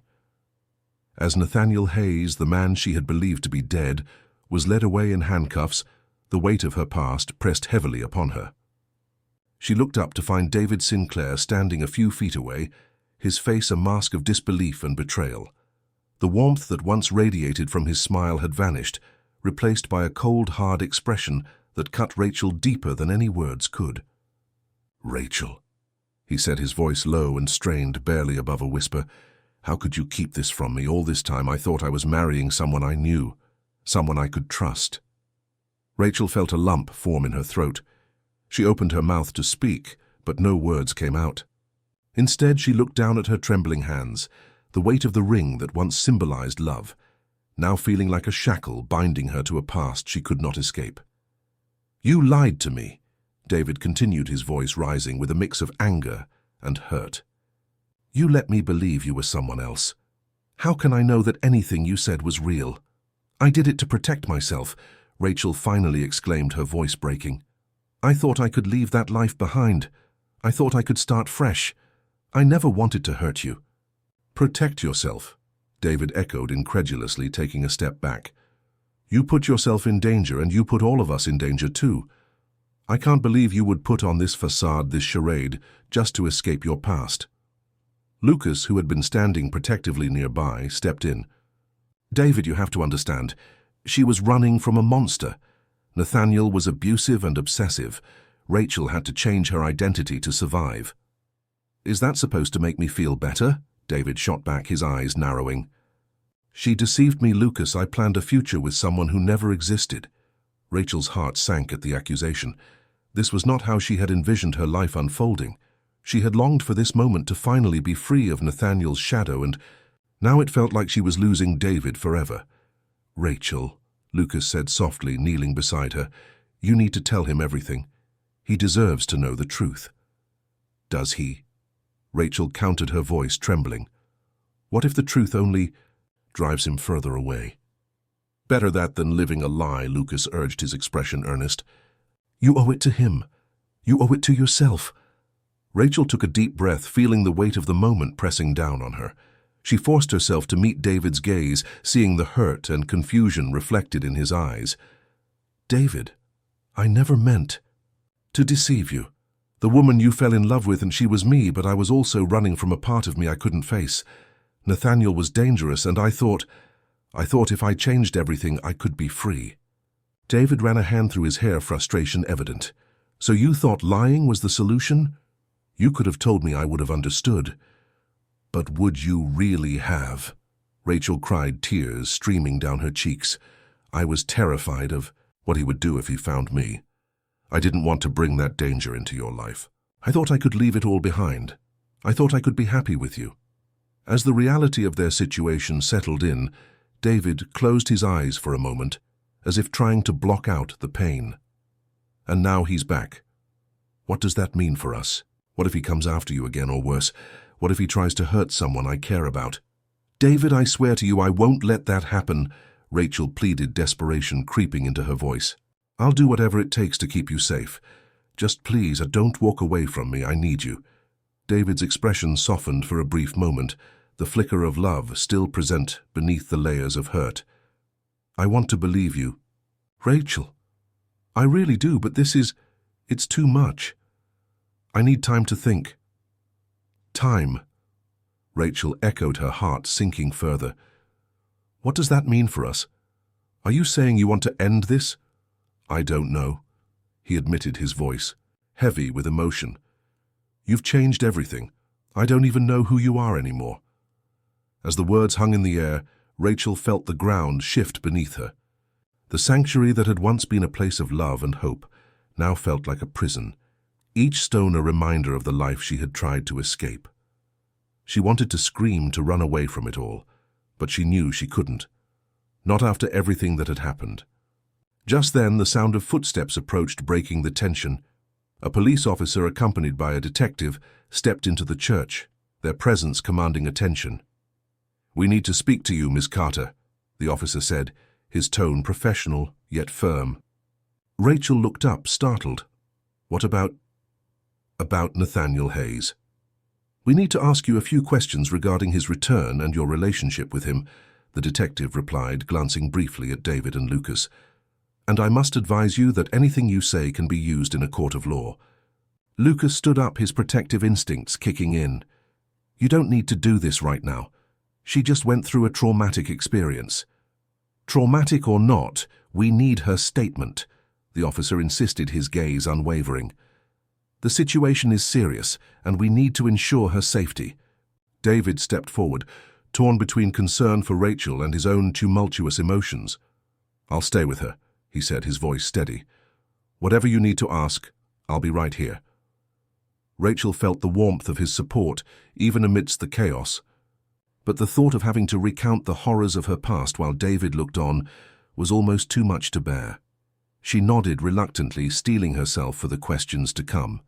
As Nathaniel Hayes, the man she had believed to be dead, was led away in handcuffs, the weight of her past pressed heavily upon her. She looked up to find David Sinclair standing a few feet away, his face a mask of disbelief and betrayal. The warmth that once radiated from his smile had vanished, replaced by a cold, hard expression that cut Rachel deeper than any words could. "Rachel," he said, his voice low and strained, barely above a whisper, "how could you keep this from me? All this time I thought I was marrying someone I knew, someone I could trust." Rachel felt a lump form in her throat. She opened her mouth to speak, but no words came out. Instead, she looked down at her trembling hands, the weight of the ring that once symbolized love, now feeling like a shackle binding her to a past she could not escape. "You lied to me," David continued, his voice rising with a mix of anger and hurt. "You let me believe you were someone else. How can I know that anything you said was real?" "I did it to protect myself," Rachel finally exclaimed, her voice breaking. "I thought I could leave that life behind. I thought I could start fresh. I never wanted to hurt you." "Protect yourself," David echoed incredulously, taking a step back. "You put yourself in danger, and you put all of us in danger too. I can't believe you would put on this facade, this charade, just to escape your past." Lucas, who had been standing protectively nearby, stepped in. "David, you have to understand. She was running from a monster. Nathaniel was abusive and obsessive. Rachel had to change her identity to survive." "Is that supposed to make me feel better?" David shot back, his eyes narrowing. "She deceived me, Lucas. I planned a future with someone who never existed." Rachel's heart sank at the accusation. This was not how she had envisioned her life unfolding. She had longed for this moment to finally be free of Nathaniel's shadow, and now it felt like she was losing David forever. "Rachel," Lucas said softly, kneeling beside her, "you need to tell him everything. He deserves to know the truth." "Does he?" Rachel countered, her voice trembling. "What if the truth only drives him further away?" "Better that than living a lie," Lucas urged, his expression earnest. "You owe it to him. You owe it to yourself." Rachel took a deep breath, feeling the weight of the moment pressing down on her. She forced herself to meet David's gaze, seeing the hurt and confusion reflected in his eyes. "David, I never meant to deceive you. The woman you fell in love with, and she was me, but I was also running from a part of me I couldn't face. Nathaniel was dangerous, and I thought if I changed everything, I could be free." David ran a hand through his hair, frustration evident. "So you thought lying was the solution? You could have told me, I would have understood. But would you really have?" Rachel cried, tears streaming down her cheeks. "I was terrified of what he would do if he found me. I didn't want to bring that danger into your life. I thought I could leave it all behind. I thought I could be happy with you." As the reality of their situation settled in, David closed his eyes for a moment, as if trying to block out the pain. "And now he's back. What does that mean for us? What if he comes after you again, or worse? What if he tries to hurt someone I care about?" "David, I swear to you, I won't let that happen," Rachel pleaded, desperation creeping into her voice. "I'll do whatever it takes to keep you safe. Just please, don't walk away from me. I need you." David's expression softened for a brief moment, the flicker of love still present beneath the layers of hurt. "I want to believe you." "Rachel, I really do, but it's too much. I need time to think." "Time," Rachel echoed, her heart sinking further. "What does that mean for us? Are you saying you want to end this?" "I don't know," he admitted, his voice heavy with emotion. "You've changed everything. I don't even know who you are anymore." As the words hung in the air, Rachel felt the ground shift beneath her. The sanctuary that had once been a place of love and hope now felt like a prison, each stone a reminder of the life she had tried to escape. She wanted to scream, to run away from it all, but she knew she couldn't. Not after everything that had happened. Just then, the sound of footsteps approached, breaking the tension. A police officer, accompanied by a detective, stepped into the church, their presence commanding attention. "We need to speak to you, Miss Carter," the officer said, his tone professional yet firm. Rachel looked up, startled. "What about Nathaniel Hayes?" "We need to ask you a few questions regarding his return and your relationship with him," the detective replied, glancing briefly at David and Lucas. "And I must advise you that anything you say can be used in a court of law." Lucas stood up, his protective instincts kicking in. You don't need to do this right now. She just went through a traumatic experience. Traumatic or not, we need her statement, the officer insisted, his gaze unwavering. The situation is serious, and we need to ensure her safety. David stepped forward, torn between concern for Rachel and his own tumultuous emotions. I'll stay with her, he said, his voice steady. Whatever you need to ask, I'll be right here. Rachel felt the warmth of his support, even amidst the chaos. But the thought of having to recount the horrors of her past while David looked on was almost too much to bear. She nodded reluctantly, steeling herself for the questions to come.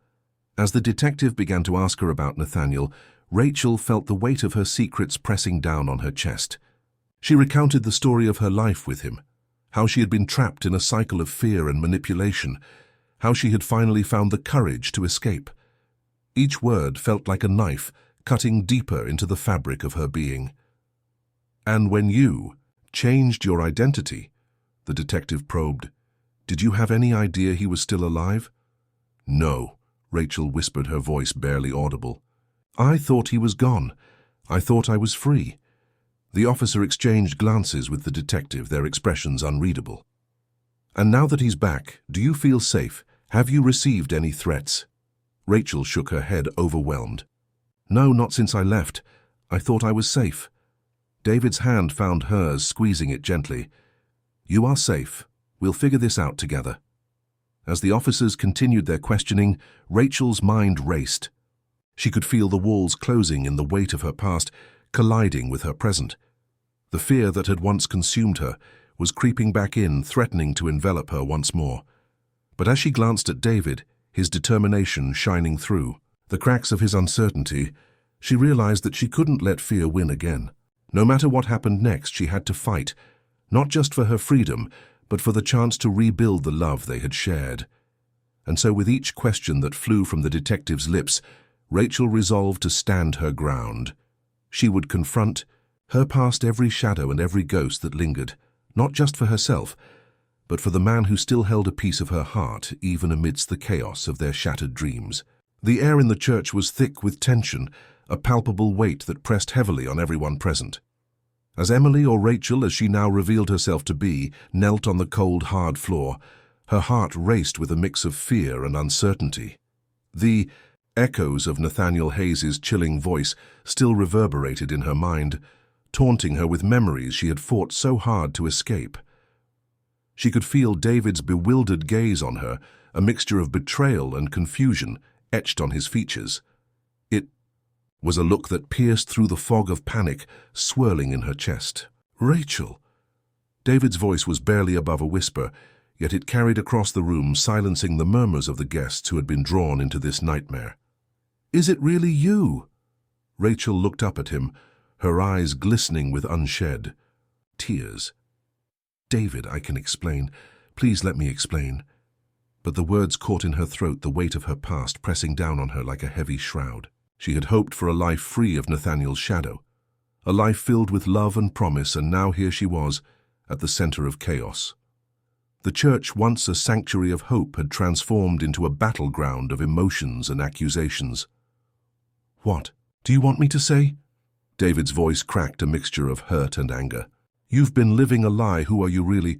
As the detective began to ask her about Nathaniel, Rachel felt the weight of her secrets pressing down on her chest. She recounted the story of her life with him, how she had been trapped in a cycle of fear and manipulation, how she had finally found the courage to escape. Each word felt like a knife, cutting deeper into the fabric of her being. And when you changed your identity, the detective probed, did you have any idea he was still alive? No, Rachel whispered, her voice barely audible. I thought he was gone. I thought I was free. The officer exchanged glances with the detective, their expressions unreadable. And now that he's back, do you feel safe? Have you received any threats? Rachel shook her head, overwhelmed. No, not since I left. I thought I was safe. David's hand found hers, squeezing it gently. You are safe. We'll figure this out together. As the officers continued their questioning, Rachel's mind raced. She could feel the walls closing in the weight of her past, colliding with her present. The fear that had once consumed her was creeping back in, threatening to envelop her once more. But as she glanced at David, his determination shining through the cracks of his uncertainty, she realized that she couldn't let fear win again. No matter what happened next, she had to fight, not just for her freedom, but for the chance to rebuild the love they had shared. And so with each question that flew from the detective's lips, Rachel resolved to stand her ground. She would confront her past, every shadow and every ghost that lingered, not just for herself, but for the man who still held a piece of her heart, even amidst the chaos of their shattered dreams. The air in the church was thick with tension, a palpable weight that pressed heavily on everyone present. As Emily, or Rachel as she now revealed herself to be, knelt on the cold, hard floor, her heart raced with a mix of fear and uncertainty. The echoes of Nathaniel Hayes's chilling voice still reverberated in her mind, taunting her with memories she had fought so hard to escape. She could feel David's bewildered gaze on her, a mixture of betrayal and confusion etched on his features. It was a look that pierced through the fog of panic swirling in her chest. Rachel! David's voice was barely above a whisper, yet it carried across the room, silencing the murmurs of the guests who had been drawn into this nightmare. Is it really you? Rachel looked up at him, her eyes glistening with unshed tears. David, I can explain. Please let me explain. But the words caught in her throat, the weight of her past pressing down on her like a heavy shroud. She had hoped for a life free of Nathaniel's shadow, a life filled with love and promise, and now here she was, at the center of chaos. The church, once a sanctuary of hope, had transformed into a battleground of emotions and accusations. What do you want me to say? David's voice cracked, a mixture of hurt and anger. You've been living a lie. Who are you really?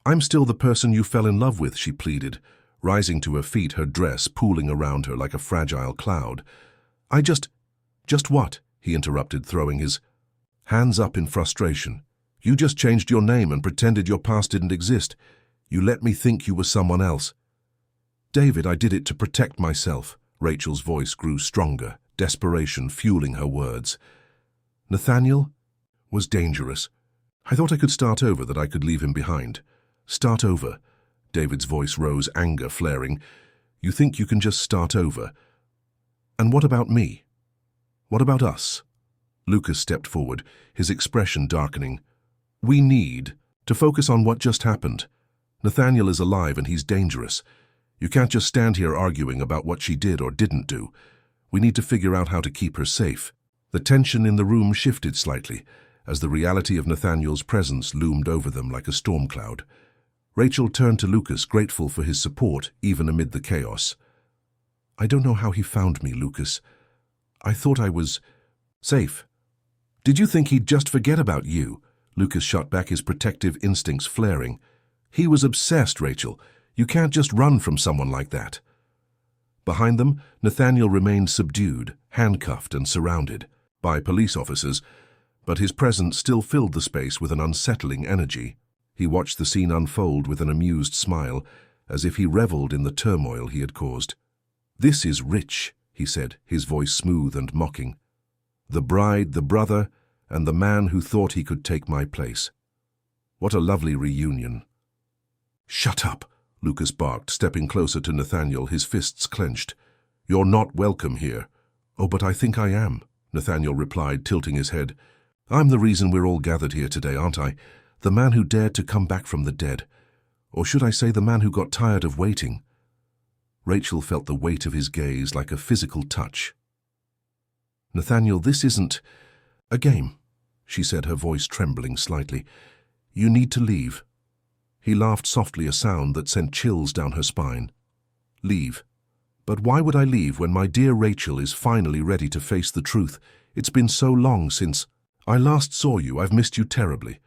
I'm still the person you fell in love with, she pleaded, rising to her feet, her dress pooling around her like a fragile cloud. Just what? He interrupted, throwing his hands up in frustration. You just changed your name and pretended your past didn't exist. You let me think you were someone else. David, I did it to protect myself. Rachel's voice grew stronger, desperation fueling her words. Nathaniel was dangerous. I thought I could start over, that I could leave him behind. Start over. David's voice rose, anger flaring. You think you can just start over? And what about me? What about us? Lucas stepped forward, his expression darkening. We need to focus on what just happened. Nathaniel is alive and he's dangerous. You can't just stand here arguing about what she did or didn't do. We need to figure out how to keep her safe. The tension in the room shifted slightly, as the reality of Nathaniel's presence loomed over them like a storm cloud. Rachel turned to Lucas, grateful for his support even amid the chaos. I don't know how he found me, Lucas. I thought I was safe. Did you think he'd just forget about you? Lucas shot back, his protective instincts flaring. He was obsessed, Rachel. You can't just run from someone like that. Behind them, Nathaniel remained subdued, handcuffed and surrounded by police officers, but his presence still filled the space with an unsettling energy. He watched the scene unfold with an amused smile, as if he reveled in the turmoil he had caused. "This is rich," he said, his voice smooth and mocking. "The bride, the brother, and the man who thought he could take my place. What a lovely reunion." "Shut up," Lucas barked, stepping closer to Nathaniel, his fists clenched. "You're not welcome here." "Oh, but I think I am," Nathaniel replied, tilting his head. "I'm the reason we're all gathered here today, aren't I? The man who dared to come back from the dead. Or should I say the man who got tired of waiting?" Rachel felt the weight of his gaze like a physical touch. "Nathaniel, this isn't a game," she said, her voice trembling slightly. "You need to leave." He laughed softly, a sound that sent chills down her spine. "Leave? But why would I leave when my dear Rachel is finally ready to face the truth? It's been so long since I last saw you. I've missed you terribly."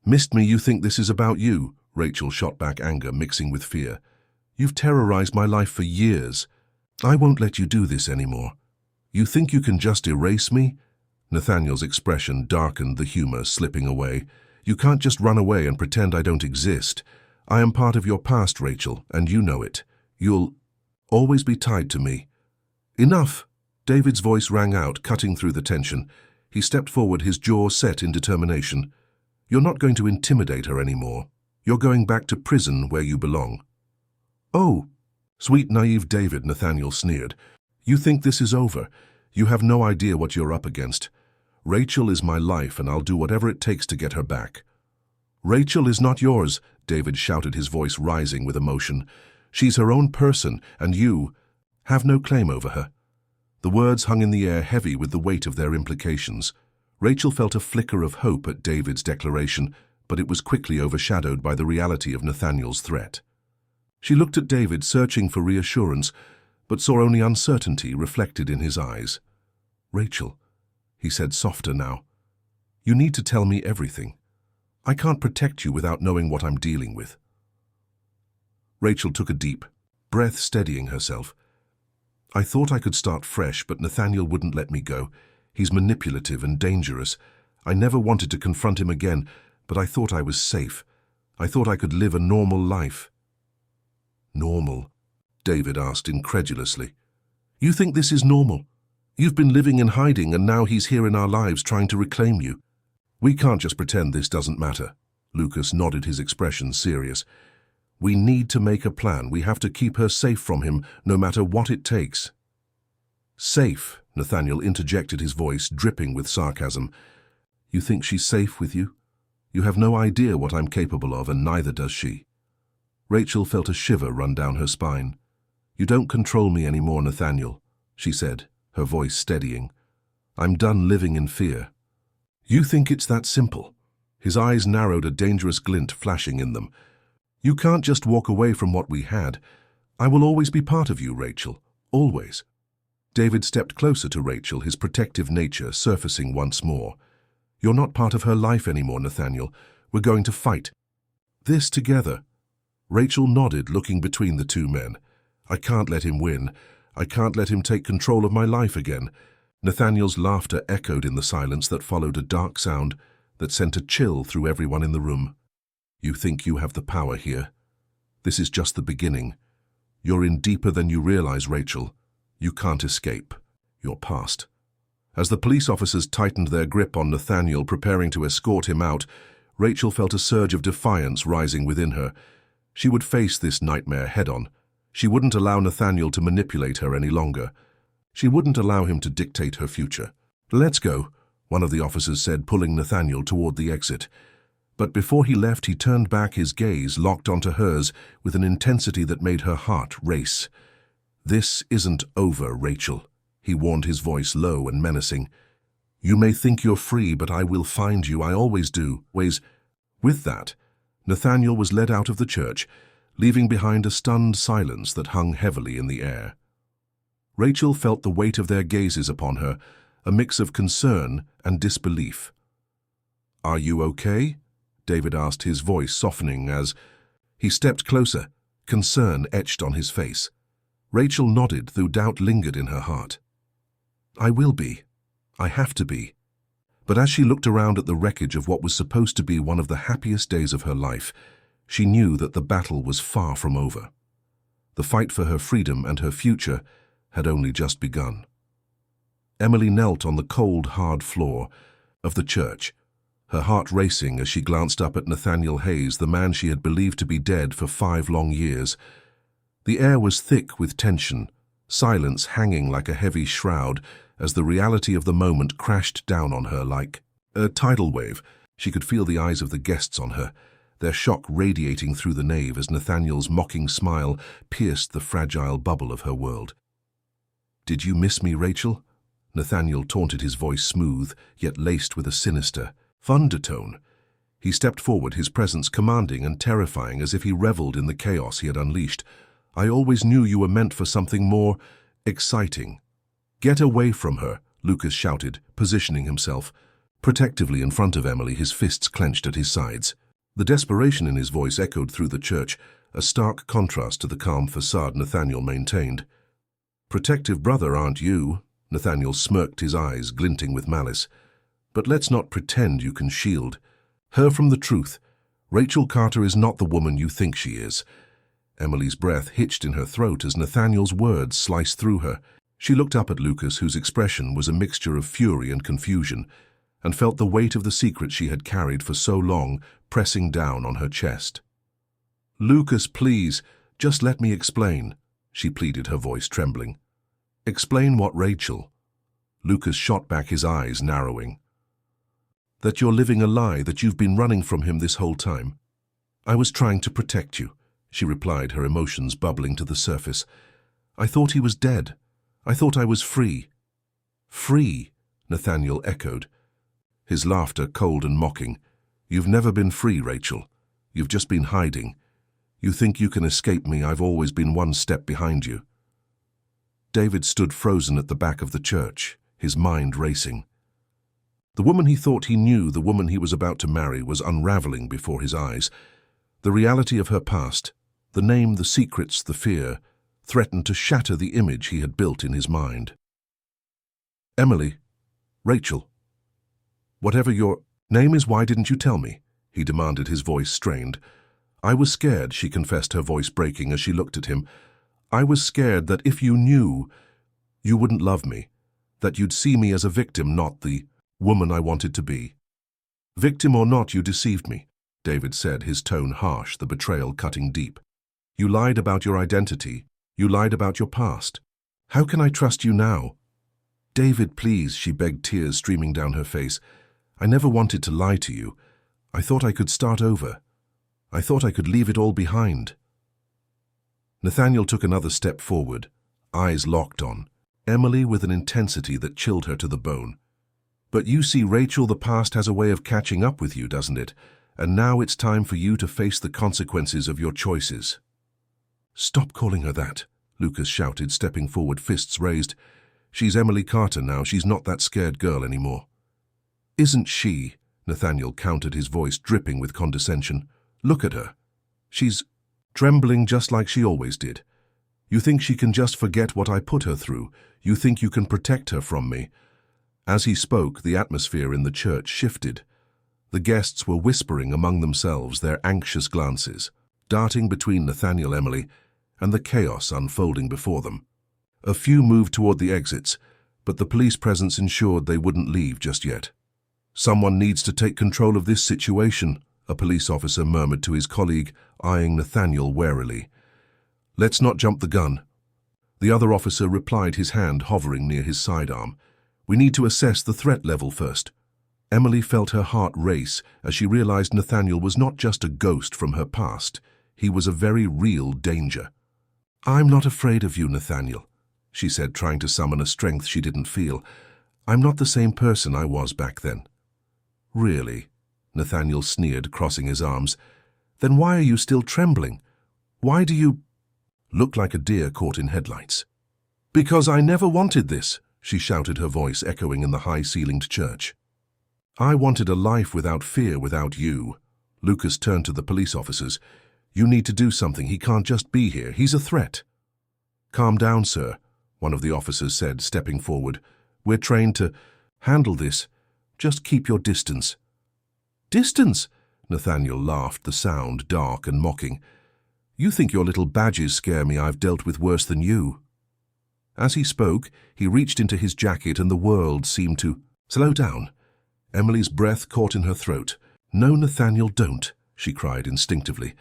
"Missed me? You think this is about you?" Rachel shot back, anger mixing with fear. "You've terrorized my life for years. I won't let you do this anymore. You think you can just erase me?" Nathaniel's expression darkened, the humor slipping away. "You can't just run away and pretend I don't exist. I am part of your past, Rachel, and you know it. You'll always be tied to me." "Enough!" David's voice rang out, cutting through the tension. He stepped forward, his jaw set in determination. "You're not going to intimidate her anymore. You're going back to prison where you belong." "Oh!" "Sweet, naive David," Nathaniel sneered. "You think this is over. You have no idea what you're up against. Rachel is my life, and I'll do whatever it takes to get her back." "Rachel is not yours," David shouted, his voice rising with emotion. "She's her own person, and you have no claim over her." The words hung in the air, heavy with the weight of their implications. Rachel felt a flicker of hope at David's declaration, but it was quickly overshadowed by the reality of Nathaniel's threat. She looked at David, searching for reassurance, but saw only uncertainty reflected in his eyes. "Rachel," he said, softer now, "you need to tell me everything. I can't protect you without knowing what I'm dealing with." Rachel took a deep breath, steadying herself. "I thought I could start fresh, but Nathaniel wouldn't let me go. He's manipulative and dangerous. I never wanted to confront him again, but I thought I was safe. I thought I could live a normal life." "Normal?" David asked incredulously. "You think this is normal? You've been living in hiding, and now he's here in our lives trying to reclaim you. We can't just pretend this doesn't matter." Lucas nodded, his expression serious. "We need to make a plan. We have to keep her safe from him, no matter what it takes." "Safe?" Nathaniel interjected, his voice dripping with sarcasm. "You think she's safe with you? You have no idea what I'm capable of, and neither does she." Rachel felt a shiver run down her spine. "You don't control me anymore, Nathaniel," she said, her voice steadying. "I'm done living in fear." "You think it's that simple?" His eyes narrowed, a dangerous glint flashing in them. "You can't just walk away from what we had. I will always be part of you, Rachel. Always." David stepped closer to Rachel, his protective nature surfacing once more. "You're not part of her life anymore, Nathaniel. We're going to fight this together." Rachel nodded, looking between the two men. "I can't let him win. I can't let him take control of my life again." Nathaniel's laughter echoed in the silence that followed, a dark sound that sent a chill through everyone in the room. "You think you have the power here? This is just the beginning. You're in deeper than you realize, Rachel. You can't escape your past." As the police officers tightened their grip on Nathaniel, preparing to escort him out, Rachel felt a surge of defiance rising within her. She would face this nightmare head-on. She wouldn't allow Nathaniel to manipulate her any longer. She wouldn't allow him to dictate her future. "Let's go," one of the officers said, pulling Nathaniel toward the exit. But before he left, he turned back, his gaze locked onto hers with an intensity that made her heart race. "This isn't over, Rachel," he warned, his voice low and menacing. "You may think you're free, but I will find you. I always do." With that, Nathaniel was led out of the church, leaving behind a stunned silence that hung heavily in the air. Rachel felt the weight of their gazes upon her, a mix of concern and disbelief. "Are you okay?" David asked, his voice softening as he stepped closer, concern etched on his face. Rachel nodded, though doubt lingered in her heart. "I will be. I have to be." But as she looked around at the wreckage of what was supposed to be one of the happiest days of her life, she knew that the battle was far from over. The fight for her freedom and her future had only just begun. Emily knelt on the cold, hard floor of the church, her heart racing as she glanced up at Nathaniel Hayes, the man she had believed to be dead for 5 long years. The air was thick with tension, silence hanging like a heavy shroud as the reality of the moment crashed down on her like a tidal wave. She could feel the eyes of the guests on her, their shock radiating through the nave as Nathaniel's mocking smile pierced the fragile bubble of her world. "Did you miss me, Rachel?" Nathaniel taunted, his voice smooth, yet laced with a sinister, undertone. He stepped forward, his presence commanding and terrifying as if he reveled in the chaos he had unleashed. "I always knew you were meant for something more exciting." "Get away from her," Lucas shouted, positioning himself protectively in front of Emily, his fists clenched at his sides. The desperation in his voice echoed through the church, a stark contrast to the calm facade Nathaniel maintained. "Protective brother, aren't you?" Nathaniel smirked, his eyes glinting with malice. "But let's not pretend you can shield her from the truth. Rachel Carter is not the woman you think she is." Emily's breath hitched in her throat as Nathaniel's words sliced through her. She looked up at Lucas, whose expression was a mixture of fury and confusion, and felt the weight of the secret she had carried for so long pressing down on her chest. "Lucas, please, just let me explain," she pleaded, her voice trembling. "Explain what, Rachel?" Lucas shot back, his eyes narrowing. "That you're living a lie, that you've been running from him this whole time." "I was trying to protect you," she replied, her emotions bubbling to the surface. "I thought he was dead. I thought I was free." "Free?" Nathaniel echoed, his laughter cold and mocking. "You've never been free, Rachel. You've just been hiding. You think you can escape me. I've always been one step behind you." David stood frozen at the back of the church, his mind racing. The woman he thought he knew, the woman he was about to marry, was unraveling before his eyes. The reality of her past, the name, the secrets, the fear, threatened to shatter the image he had built in his mind. "Emily, Rachel, whatever your name is, why didn't you tell me?" he demanded, his voice strained. "I was scared," she confessed, her voice breaking as she looked at him. "I was scared that if you knew, you wouldn't love me, that you'd see me as a victim, not the woman I wanted to be." "Victim or not, you deceived me," David said, his tone harsh, the betrayal cutting deep. "You lied about your identity. You lied about your past. How can I trust you now?" "David, please," she begged, tears streaming down her face. "I never wanted to lie to you. I thought I could start over. I thought I could leave it all behind." Nathaniel took another step forward, eyes locked on Emily with an intensity that chilled her to the bone. "But you see, Rachel, the past has a way of catching up with you, doesn't it? And now it's time for you to face the consequences of your choices." "Stop calling her that," Lucas shouted, stepping forward, fists raised. "She's Emily Carter now. She's not that scared girl anymore." "Isn't she?" Nathaniel countered, his voice dripping with condescension. "Look at her. She's trembling just like she always did. You think she can just forget what I put her through? You think you can protect her from me?" As he spoke, the atmosphere in the church shifted. The guests were whispering among themselves, their anxious glances darting between Nathaniel, Emily, and the chaos unfolding before them. A few moved toward the exits, but the police presence ensured they wouldn't leave just yet. "Someone needs to take control of this situation," a police officer murmured to his colleague, eyeing Nathaniel warily. "Let's not jump the gun." The other officer replied, his hand hovering near his sidearm. "We need to assess the threat level first." Emily felt her heart race as she realized Nathaniel was not just a ghost from her past. He was a very real danger. "I'm not afraid of you, Nathaniel," she said, trying to summon a strength she didn't feel. "I'm not the same person I was back then." "Really?" Nathaniel sneered, crossing his arms. "Then why are you still trembling? Why do you look like a deer caught in headlights?" Because I never wanted this, she shouted, her voice echoing in the high-ceilinged church. I wanted a life without fear, without you. Lucas turned to the police officers. You need to do something. He can't just be here. He's a threat. Calm down, sir, one of the officers said, stepping forward. We're trained to handle this. Just keep your distance. Distance? Nathaniel laughed, the sound dark and mocking. You think your little badges scare me? I've dealt with worse than you. As he spoke, he reached into his jacket and the world seemed to slow down. Emily's breath caught in her throat. No, Nathaniel, don't, she cried instinctively,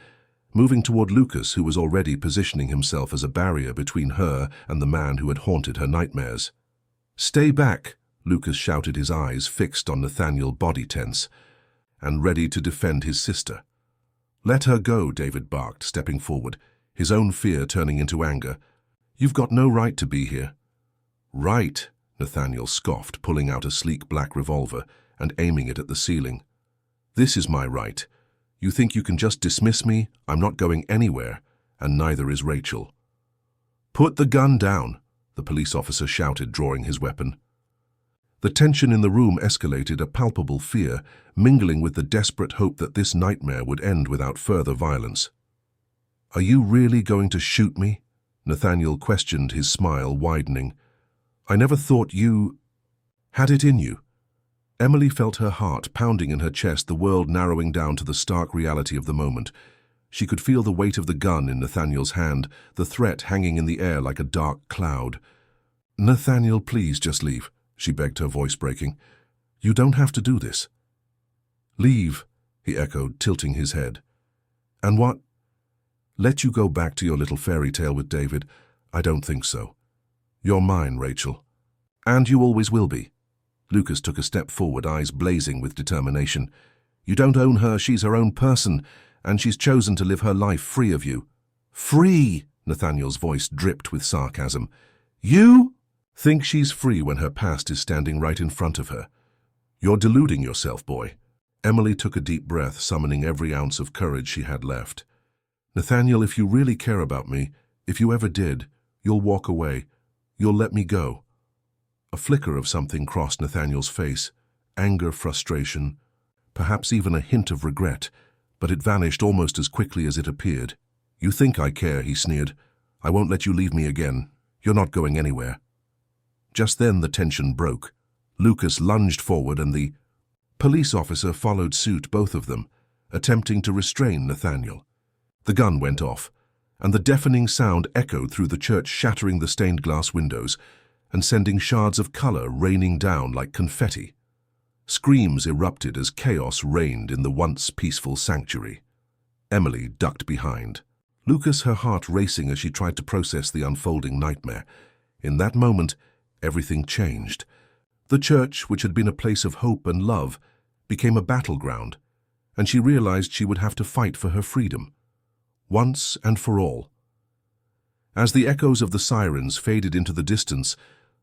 moving toward Lucas, who was already positioning himself as a barrier between her and the man who had haunted her nightmares. Stay back, Lucas shouted, his eyes fixed on Nathaniel, body tense and ready to defend his sister. Let her go, David barked, stepping forward, his own fear turning into anger. You've got no right to be here. Right, Nathaniel scoffed, pulling out a sleek black revolver and aiming it at the ceiling. This is my right. You think you can just dismiss me? I'm not going anywhere, and neither is Rachel. Put the gun down, the police officer shouted, drawing his weapon. The tension in the room escalated, a palpable fear, mingling with the desperate hope that this nightmare would end without further violence. Are you really going to shoot me? Nathaniel questioned, his smile widening. I never thought you had it in you. Emily felt her heart pounding in her chest, the world narrowing down to the stark reality of the moment. She could feel the weight of the gun in Nathaniel's hand, the threat hanging in the air like a dark cloud. Nathaniel, please just leave, she begged, her voice breaking. You don't have to do this. Leave, he echoed, tilting his head. And what? Let you go back to your little fairy tale with David? I don't think so. You're mine, Rachel. And you always will be. Lucas took a step forward, eyes blazing with determination. You don't own her, she's her own person, and she's chosen to live her life free of you. Free! Nathaniel's voice dripped with sarcasm. You think she's free when her past is standing right in front of her. You're deluding yourself, boy. Emily took a deep breath, summoning every ounce of courage she had left. Nathaniel, if you really care about me, if you ever did, you'll walk away. You'll let me go. A flicker of something crossed Nathaniel's face. Anger, frustration, perhaps even a hint of regret, but it vanished almost as quickly as it appeared. You think I care, he sneered. I won't let you leave me again. You're not going anywhere. Just then the tension broke. Lucas lunged forward and the police officer followed suit, both of them, attempting to restrain Nathaniel. The gun went off, and the deafening sound echoed through the church, shattering the stained glass windows and sending shards of color raining down like confetti. Screams erupted as chaos reigned in the once peaceful sanctuary. Emily ducked behind, Lucas, her heart racing as she tried to process the unfolding nightmare. In that moment, everything changed. The church, which had been a place of hope and love, became a battleground, and she realized she would have to fight for her freedom, once and for all. As the echoes of the sirens faded into the distance,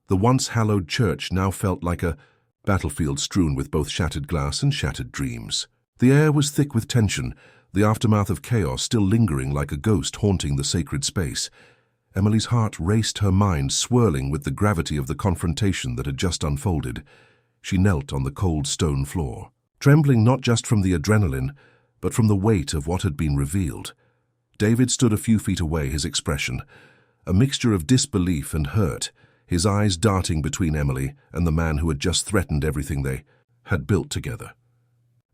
the once hallowed church now felt like a battlefield strewn with both shattered glass and shattered dreams. The air was thick with tension, the aftermath of chaos still lingering like a ghost haunting the sacred space. Emily's heart raced, her mind swirling with the gravity of the confrontation that had just unfolded. She knelt on the cold stone floor, trembling not just from the adrenaline, but from the weight of what had been revealed. David stood a few feet away, his expression a mixture of disbelief and hurt, his eyes darting between Emily and the man who had just threatened everything they had built together.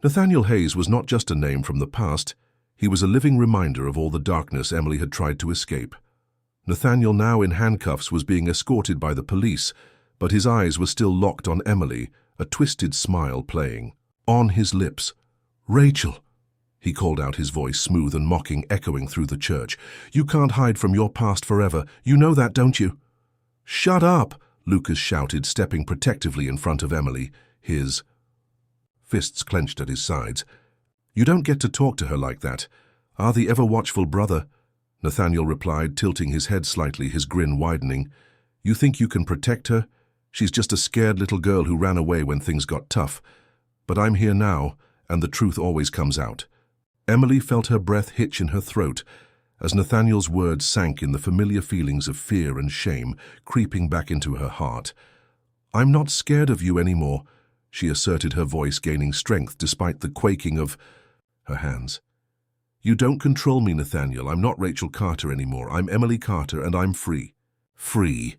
Nathaniel Hayes was not just a name from the past, he was a living reminder of all the darkness Emily had tried to escape. Nathaniel, now in handcuffs, was being escorted by the police, but his eyes were still locked on Emily, a twisted smile playing on his lips. Rachel, he called out, his voice smooth and mocking, echoing through the church. You can't hide from your past forever. You know that, don't you? Shut up, Lucas shouted, stepping protectively in front of Emily, his fists clenched at his sides. You don't get to talk to her like that. Ah, the ever-watchful brother, Nathaniel replied, tilting his head slightly, his grin widening. You think you can protect her? She's just a scared little girl who ran away when things got tough. But I'm here now, and the truth always comes out. Emily felt her breath hitch in her throat, As Nathaniel's words sank in the familiar feelings of fear and shame creeping back into her heart. "I'm not scared of you anymore," she asserted, her voice gaining strength despite the quaking of her hands. "You don't control me, Nathaniel. I'm not Rachel Carter anymore. I'm Emily Carter, and I'm free." "Free?"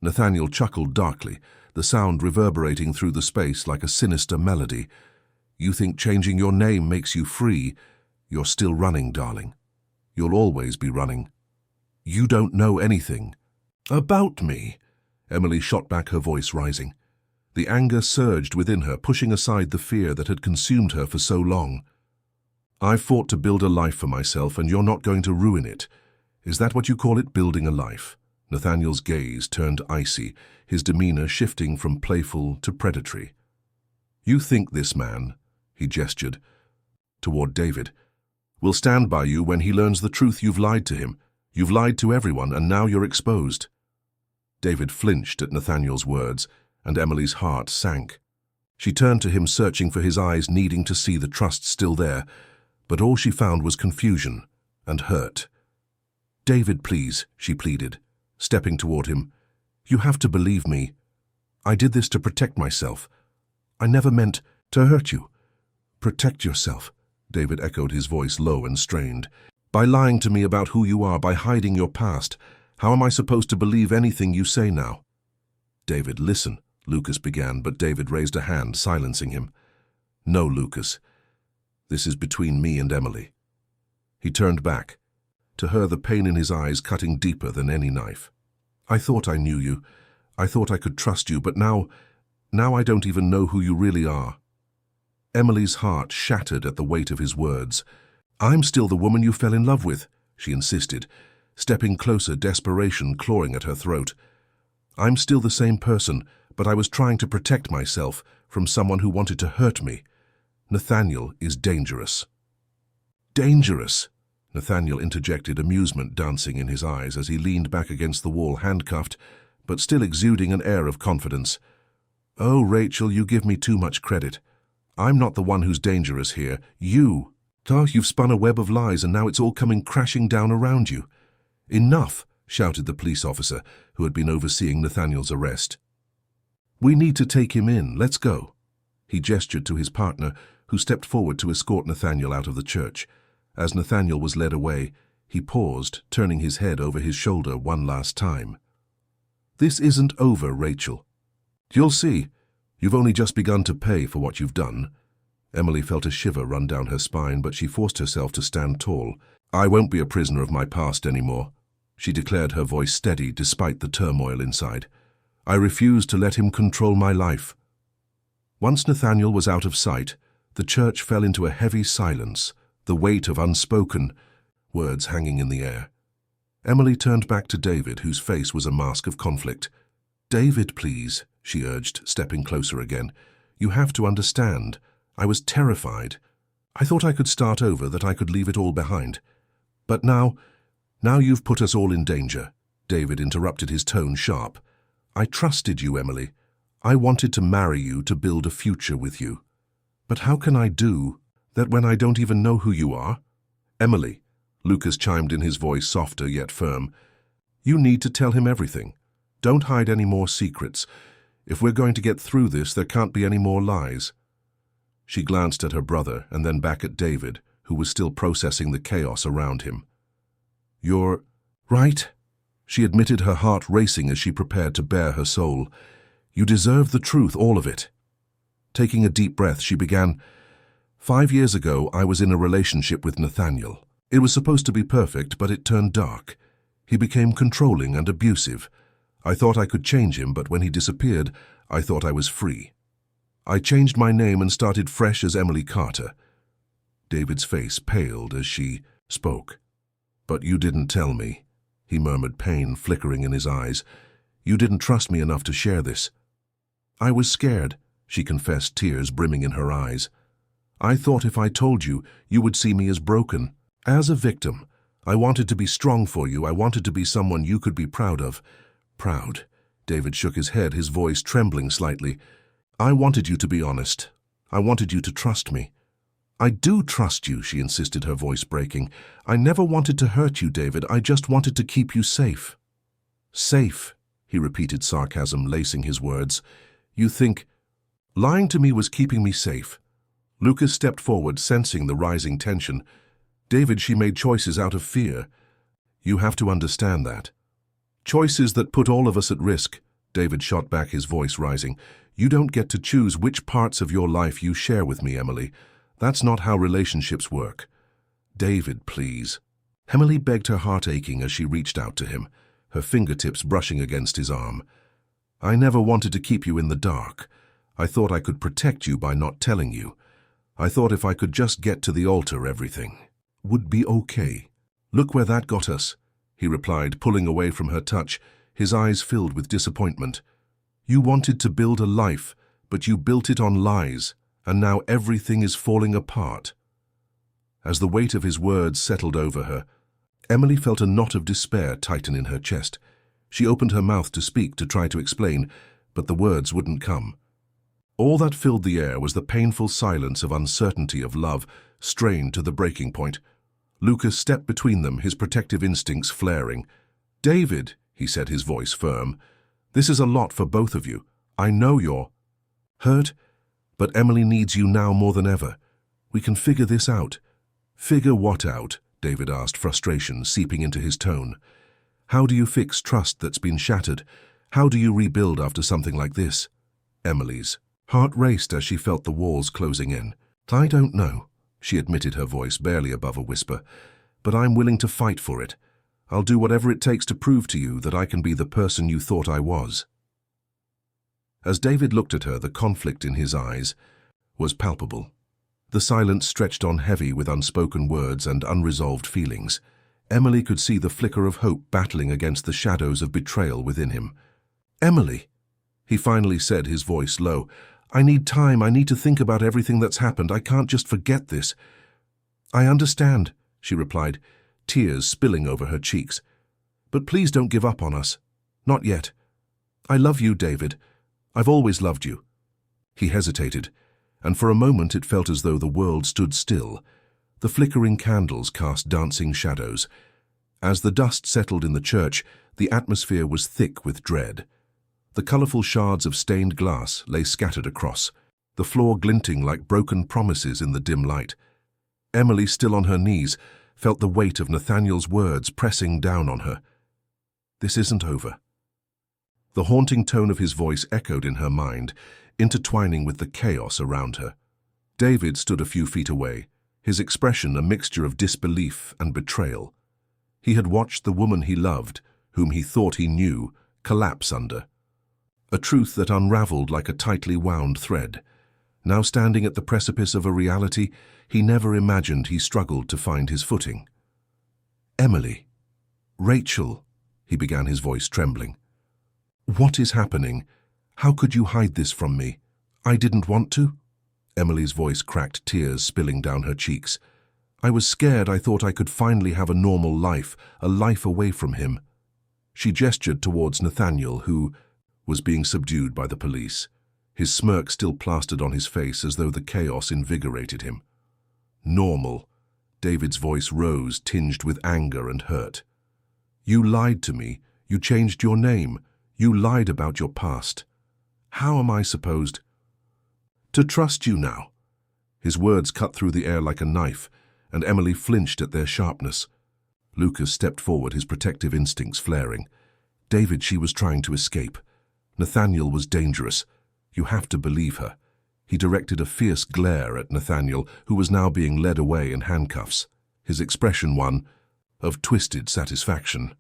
Nathaniel chuckled darkly, the sound reverberating through the space like a sinister melody. "You think changing your name makes you free? You're still running, darling. You'll always be running. You don't know anything." "About me?" Emily shot back, her voice rising. The anger surged within her, pushing aside the fear that had consumed her for so long. "I've fought to build a life for myself, and you're not going to ruin it. Is that what you call it, building a life?" Nathaniel's gaze turned icy, his demeanor shifting from playful to predatory. "You think this man," he gestured toward David, "will stand by you when he learns the truth? You've lied to him. You've lied to everyone, and now you're exposed." David flinched at Nathaniel's words, and Emily's heart sank. She turned to him, searching for his eyes, needing to see the trust still there, but all she found was confusion and hurt. "David, please," she pleaded, stepping toward him. "You have to believe me. I did this to protect myself. I never meant to hurt you." "Protect yourself," David echoed, his voice low and strained. "By lying to me about who you are, by hiding your past. How am I supposed to believe anything you say now?" "David, listen," Lucas began, but David raised a hand, silencing him. "No, Lucas. This is between me and Emily." He turned back, to her the pain in his eyes cutting deeper than any knife. "I thought I knew you. I thought I could trust you, but now I don't even know who you really are." Emily's heart shattered at the weight of his words. "I'm still the woman you fell in love with," she insisted, stepping closer, desperation clawing at her throat. "I'm still the same person, but I was trying to protect myself from someone who wanted to hurt me. Nathaniel is dangerous." "Dangerous?" Nathaniel interjected, amusement dancing in his eyes as he leaned back against the wall, handcuffed, but still exuding an air of confidence. "Oh, Rachel, you give me too much credit. I'm not the one who's dangerous here. You. You've spun a web of lies, and now it's all coming crashing down around you." "Enough," shouted the police officer who had been overseeing Nathaniel's arrest. "We need to take him in. Let's go." He gestured to his partner, who stepped forward to escort Nathaniel out of the church. As Nathaniel was led away, he paused, turning his head over his shoulder one last time. "This isn't over, Rachel. You'll see. You've only just begun to pay for what you've done." Emily felt a shiver run down her spine, but she forced herself to stand tall. "I won't be a prisoner of my past anymore," she declared, her voice steady despite the turmoil inside. "I refuse to let him control my life." Once Nathaniel was out of sight, the church fell into a heavy silence, the weight of unspoken words hanging in the air. Emily turned back to David, whose face was a mask of conflict. "David, please," she urged, stepping closer again. "You have to understand. I was terrified. I thought I could start over, that I could leave it all behind. But now you've put us all in danger." David interrupted, his tone sharp. "I trusted you, Emily. I wanted to marry you, to build a future with you. But how can I do that when I don't even know who you are?" "Emily," Lucas chimed in, his voice softer yet firm, "you need to tell him everything. Don't hide any more secrets. If we're going to get through this, there can't be any more lies." She glanced at her brother and then back at David, who was still processing the chaos around him. "You're right," she admitted, her heart racing as she prepared to bare her soul. "You deserve the truth, all of it." Taking a deep breath, she began, 5 years ago, I was in a relationship with Nathaniel. It was supposed to be perfect, but it turned dark. He became controlling and abusive. I thought I could change him, but when he disappeared, I thought I was free. I changed my name and started fresh as Emily Carter." David's face paled as she spoke. "But you didn't tell me," he murmured, pain flickering in his eyes. "You didn't trust me enough to share this." "I was scared," she confessed, tears brimming in her eyes. "I thought if I told you, you would see me as broken, as a victim. I wanted to be strong for you. I wanted to be someone you could be proud of." "Proud?" David shook his head, his voice trembling slightly. "I wanted you to be honest. I wanted you to trust me. I do trust you, she insisted, her voice breaking. I never wanted to hurt you, David. I just wanted to keep you safe. Safe, he repeated, sarcasm lacing his words. You think lying to me was keeping me safe? Lucas stepped forward, sensing the rising tension. David, she made choices out of fear. You have to understand that. Choices that put all of us at risk. David shot back, his voice rising. You don't get to choose which parts of your life you share with me, Emily. That's not how relationships work. David, please. Emily begged, her heart aching as she reached out to him, her fingertips brushing against his arm. I never wanted to keep you in the dark. I thought I could protect you by not telling you. I thought if I could just get to the altar, everything would be okay. Look where that got us, he replied, pulling away from her touch, his eyes filled with disappointment. You wanted to build a life, but you built it on lies, and now everything is falling apart. As the weight of his words settled over her, Emily felt a knot of despair tighten in her chest. She opened her mouth to speak, to try to explain, but the words wouldn't come. All that filled the air was the painful silence of uncertainty, of love, strained to the breaking point. Lucas stepped between them, his protective instincts flaring. David, he said, his voice firm, this is a lot for both of you. I know you're hurt, but Emily needs you now more than ever. We can figure this out. Figure what out? David asked, frustration seeping into his tone. How do you fix trust that's been shattered? How do you rebuild after something like this? Emily's heart raced as she felt the walls closing in. I don't know, she admitted, her voice barely above a whisper, but I'm willing to fight for it. I'll do whatever it takes to prove to you that I can be the person you thought I was. As David looked at her, the conflict in his eyes was palpable. The silence stretched on, heavy with unspoken words and unresolved feelings. Emily could see the flicker of hope battling against the shadows of betrayal within him. Emily, he finally said, his voice low, I need time. I need to think about everything that's happened. I can't just forget this. I understand, she replied, tears spilling over her cheeks. But please don't give up on us. Not yet. I love you, David. I've always loved you. He hesitated, and for a moment it felt as though the world stood still. The flickering candles cast dancing shadows. As the dust settled in the church, the atmosphere was thick with dread. The colourful shards of stained glass lay scattered across, the floor glinting like broken promises in the dim light. Emily, still on her knees, felt the weight of Nathaniel's words pressing down on her. This isn't over. The haunting tone of his voice echoed in her mind, intertwining with the chaos around her. David stood a few feet away, his expression a mixture of disbelief and betrayal. He had watched the woman he loved, whom he thought he knew, collapse under. A truth that unraveled like a tightly wound thread. Now standing at the precipice of a reality he never imagined, he struggled to find his footing. Emily. Rachel, he began, his voice trembling. What is happening? How could you hide this from me? I didn't want to. Emily's voice cracked, tears spilling down her cheeks. I was scared. I thought I could finally have a normal life, a life away from him. She gestured towards Nathaniel, who was being subdued by the police, his smirk still plastered on his face as though the chaos invigorated him. Normal. David's voice rose, tinged with anger and hurt. You lied to me. You changed your name. You lied about your past. How am I supposed to trust you now? His words cut through the air like a knife, and Emily flinched at their sharpness. Lucas stepped forward, his protective instincts flaring. David, she was trying to escape. Nathaniel was dangerous. You have to believe her. He directed a fierce glare at Nathaniel, who was now being led away in handcuffs, his expression one of twisted satisfaction.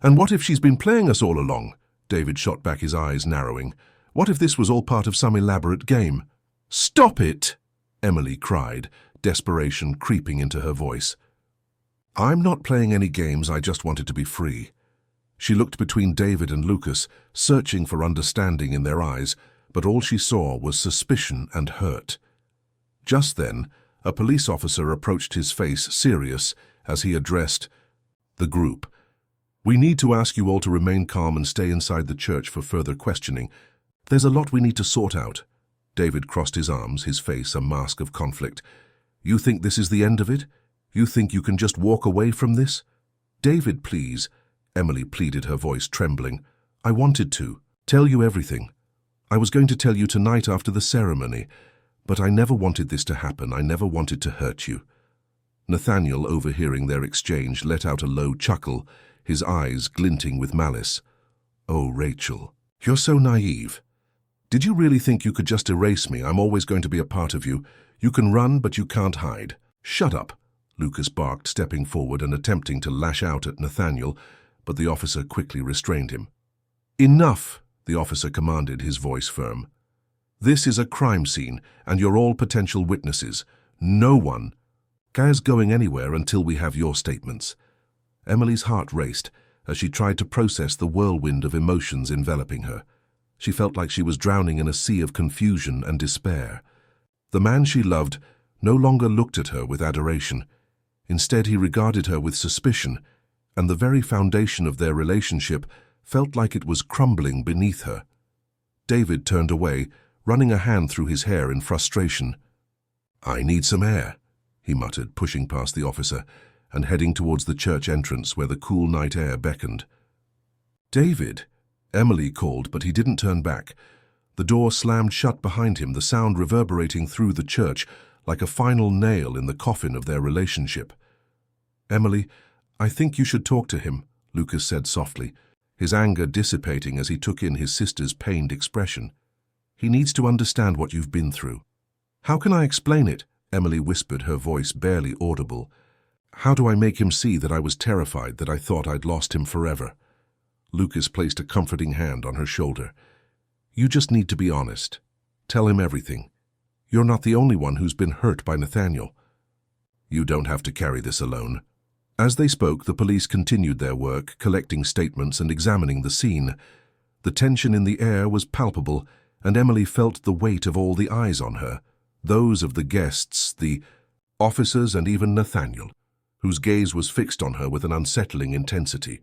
And what if she's been playing us all along? David shot back, his eyes narrowing. What if this was all part of some elaborate game? Stop it! Emily cried, desperation creeping into her voice. I'm not playing any games. I just wanted to be free. She looked between David and Lucas, searching for understanding in their eyes, but all she saw was suspicion and hurt. Just then, a police officer approached, his face serious as he addressed the group. We need to ask you all to remain calm and stay inside the church for further questioning. There's a lot we need to sort out. David crossed his arms, his face a mask of conflict. You think this is the end of it? You think you can just walk away from this? David, please, Emily pleaded, her voice trembling. I wanted to tell you everything. I was going to tell you tonight after the ceremony, but I never wanted this to happen. I never wanted to hurt you. Nathaniel, overhearing their exchange, let out a low chuckle, his eyes glinting with malice. Oh, Rachel, you're so naive. Did you really think you could just erase me? I'm always going to be a part of you. You can run, but you can't hide. Shut up, Lucas barked, stepping forward and attempting to lash out at Nathaniel, but the officer quickly restrained him. Enough, the officer commanded, his voice firm. This is a crime scene, and you're all potential witnesses. No one is going anywhere until we have your statements. Emily's heart raced as she tried to process the whirlwind of emotions enveloping her. She felt like she was drowning in a sea of confusion and despair. The man she loved no longer looked at her with adoration. Instead, he regarded her with suspicion, and the very foundation of their relationship felt like it was crumbling beneath her. David turned away, running a hand through his hair in frustration. I need some air, he muttered, pushing past the officer and heading towards the church entrance where the cool night air beckoned. David, Emily called, but he didn't turn back. The door slammed shut behind him, the sound reverberating through the church like a final nail in the coffin of their relationship. Emily, I think you should talk to him, Lucas said softly, his anger dissipating as he took in his sister's pained expression. He needs to understand what you've been through. How can I explain it? Emily whispered, her voice barely audible. How do I make him see that I was terrified, that I thought I'd lost him forever? Lucas placed a comforting hand on her shoulder. You just need to be honest. Tell him everything. You're not the only one who's been hurt by Nathaniel. You don't have to carry this alone. As they spoke, the police continued their work, collecting statements and examining the scene. The tension in the air was palpable, and Emily felt the weight of all the eyes on her, those of the guests, the officers, and even Nathaniel, whose gaze was fixed on her with an unsettling intensity.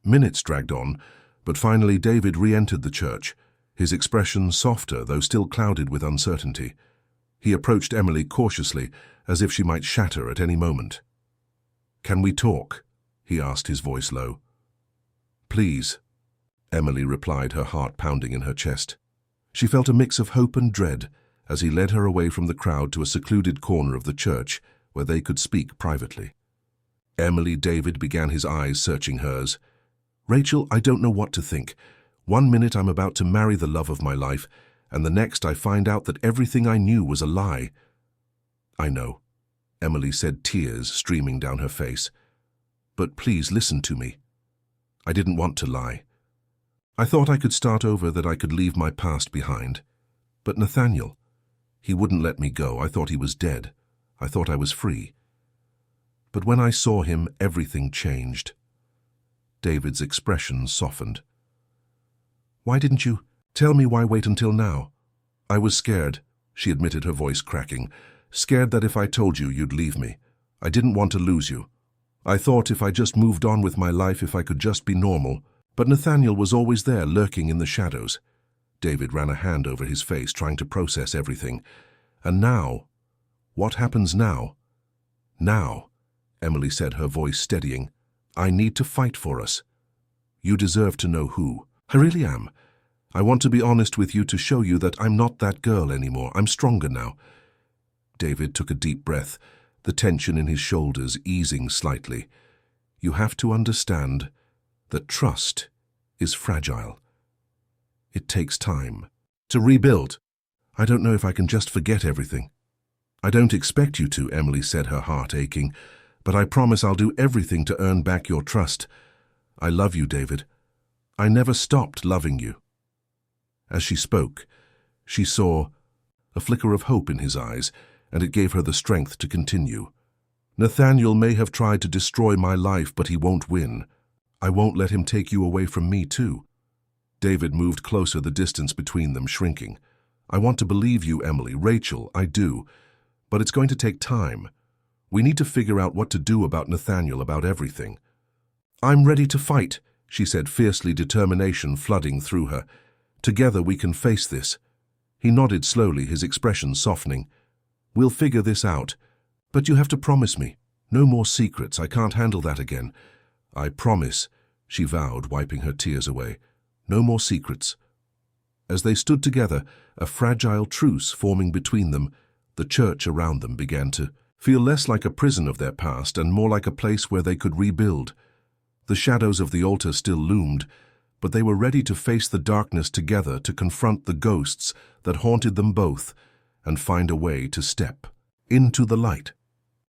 Minutes dragged on, but finally David re-entered the church, his expression softer, though still clouded with uncertainty. He approached Emily cautiously, as if she might shatter at any moment. Can we talk? He asked, his voice low. Please, Emily replied, her heart pounding in her chest. She felt a mix of hope and dread as he led her away from the crowd to a secluded corner of the church where they could speak privately. Emily, David began, his eyes searching hers. Rachel, I don't know what to think. One minute I'm about to marry the love of my life, and the next I find out that everything I knew was a lie. I know, Emily said, tears streaming down her face. But please listen to me. I didn't want to lie. I thought I could start over, that I could leave my past behind. But Nathaniel, he wouldn't let me go. I thought he was dead. I thought I was free. But when I saw him, everything changed. David's expression softened. Why didn't you tell me? Why wait until now? I was scared, she admitted, her voice cracking. Scared that if I told you, you'd leave me. I didn't want to lose you. I thought if I just moved on with my life, if I could just be normal. But Nathaniel was always there, lurking in the shadows. David ran a hand over his face, trying to process everything. And now? What happens now? Now, Emily said, her voice steadying. I need to fight for us. You deserve to know who. I really am. I want to be honest with you, to show you that I'm not that girl anymore. I'm stronger now. David took a deep breath, the tension in his shoulders easing slightly. You have to understand that trust is fragile. It takes time to rebuild. I don't know if I can just forget everything. I don't expect you to, Emily said, her heart aching, but I promise I'll do everything to earn back your trust. I love you, David. I never stopped loving you. As she spoke, she saw a flicker of hope in his eyes, and it gave her the strength to continue. Nathaniel may have tried to destroy my life, but he won't win. I won't let him take you away from me, too. David moved closer, the distance between them shrinking. I want to believe you, Emily. Rachel, I do. But it's going to take time. We need to figure out what to do about Nathaniel, about everything. I'm ready to fight, she said fiercely, determination flooding through her. Together we can face this. He nodded slowly, his expression softening. We'll figure this out. But you have to promise me. No more secrets. I can't handle that again. I promise, she vowed, wiping her tears away. No more secrets. As they stood together, a fragile truce forming between them, the church around them began to feel less like a prison of their past and more like a place where they could rebuild. The shadows of the altar still loomed, but they were ready to face the darkness together, to confront the ghosts that haunted them both and find a way to step into the light.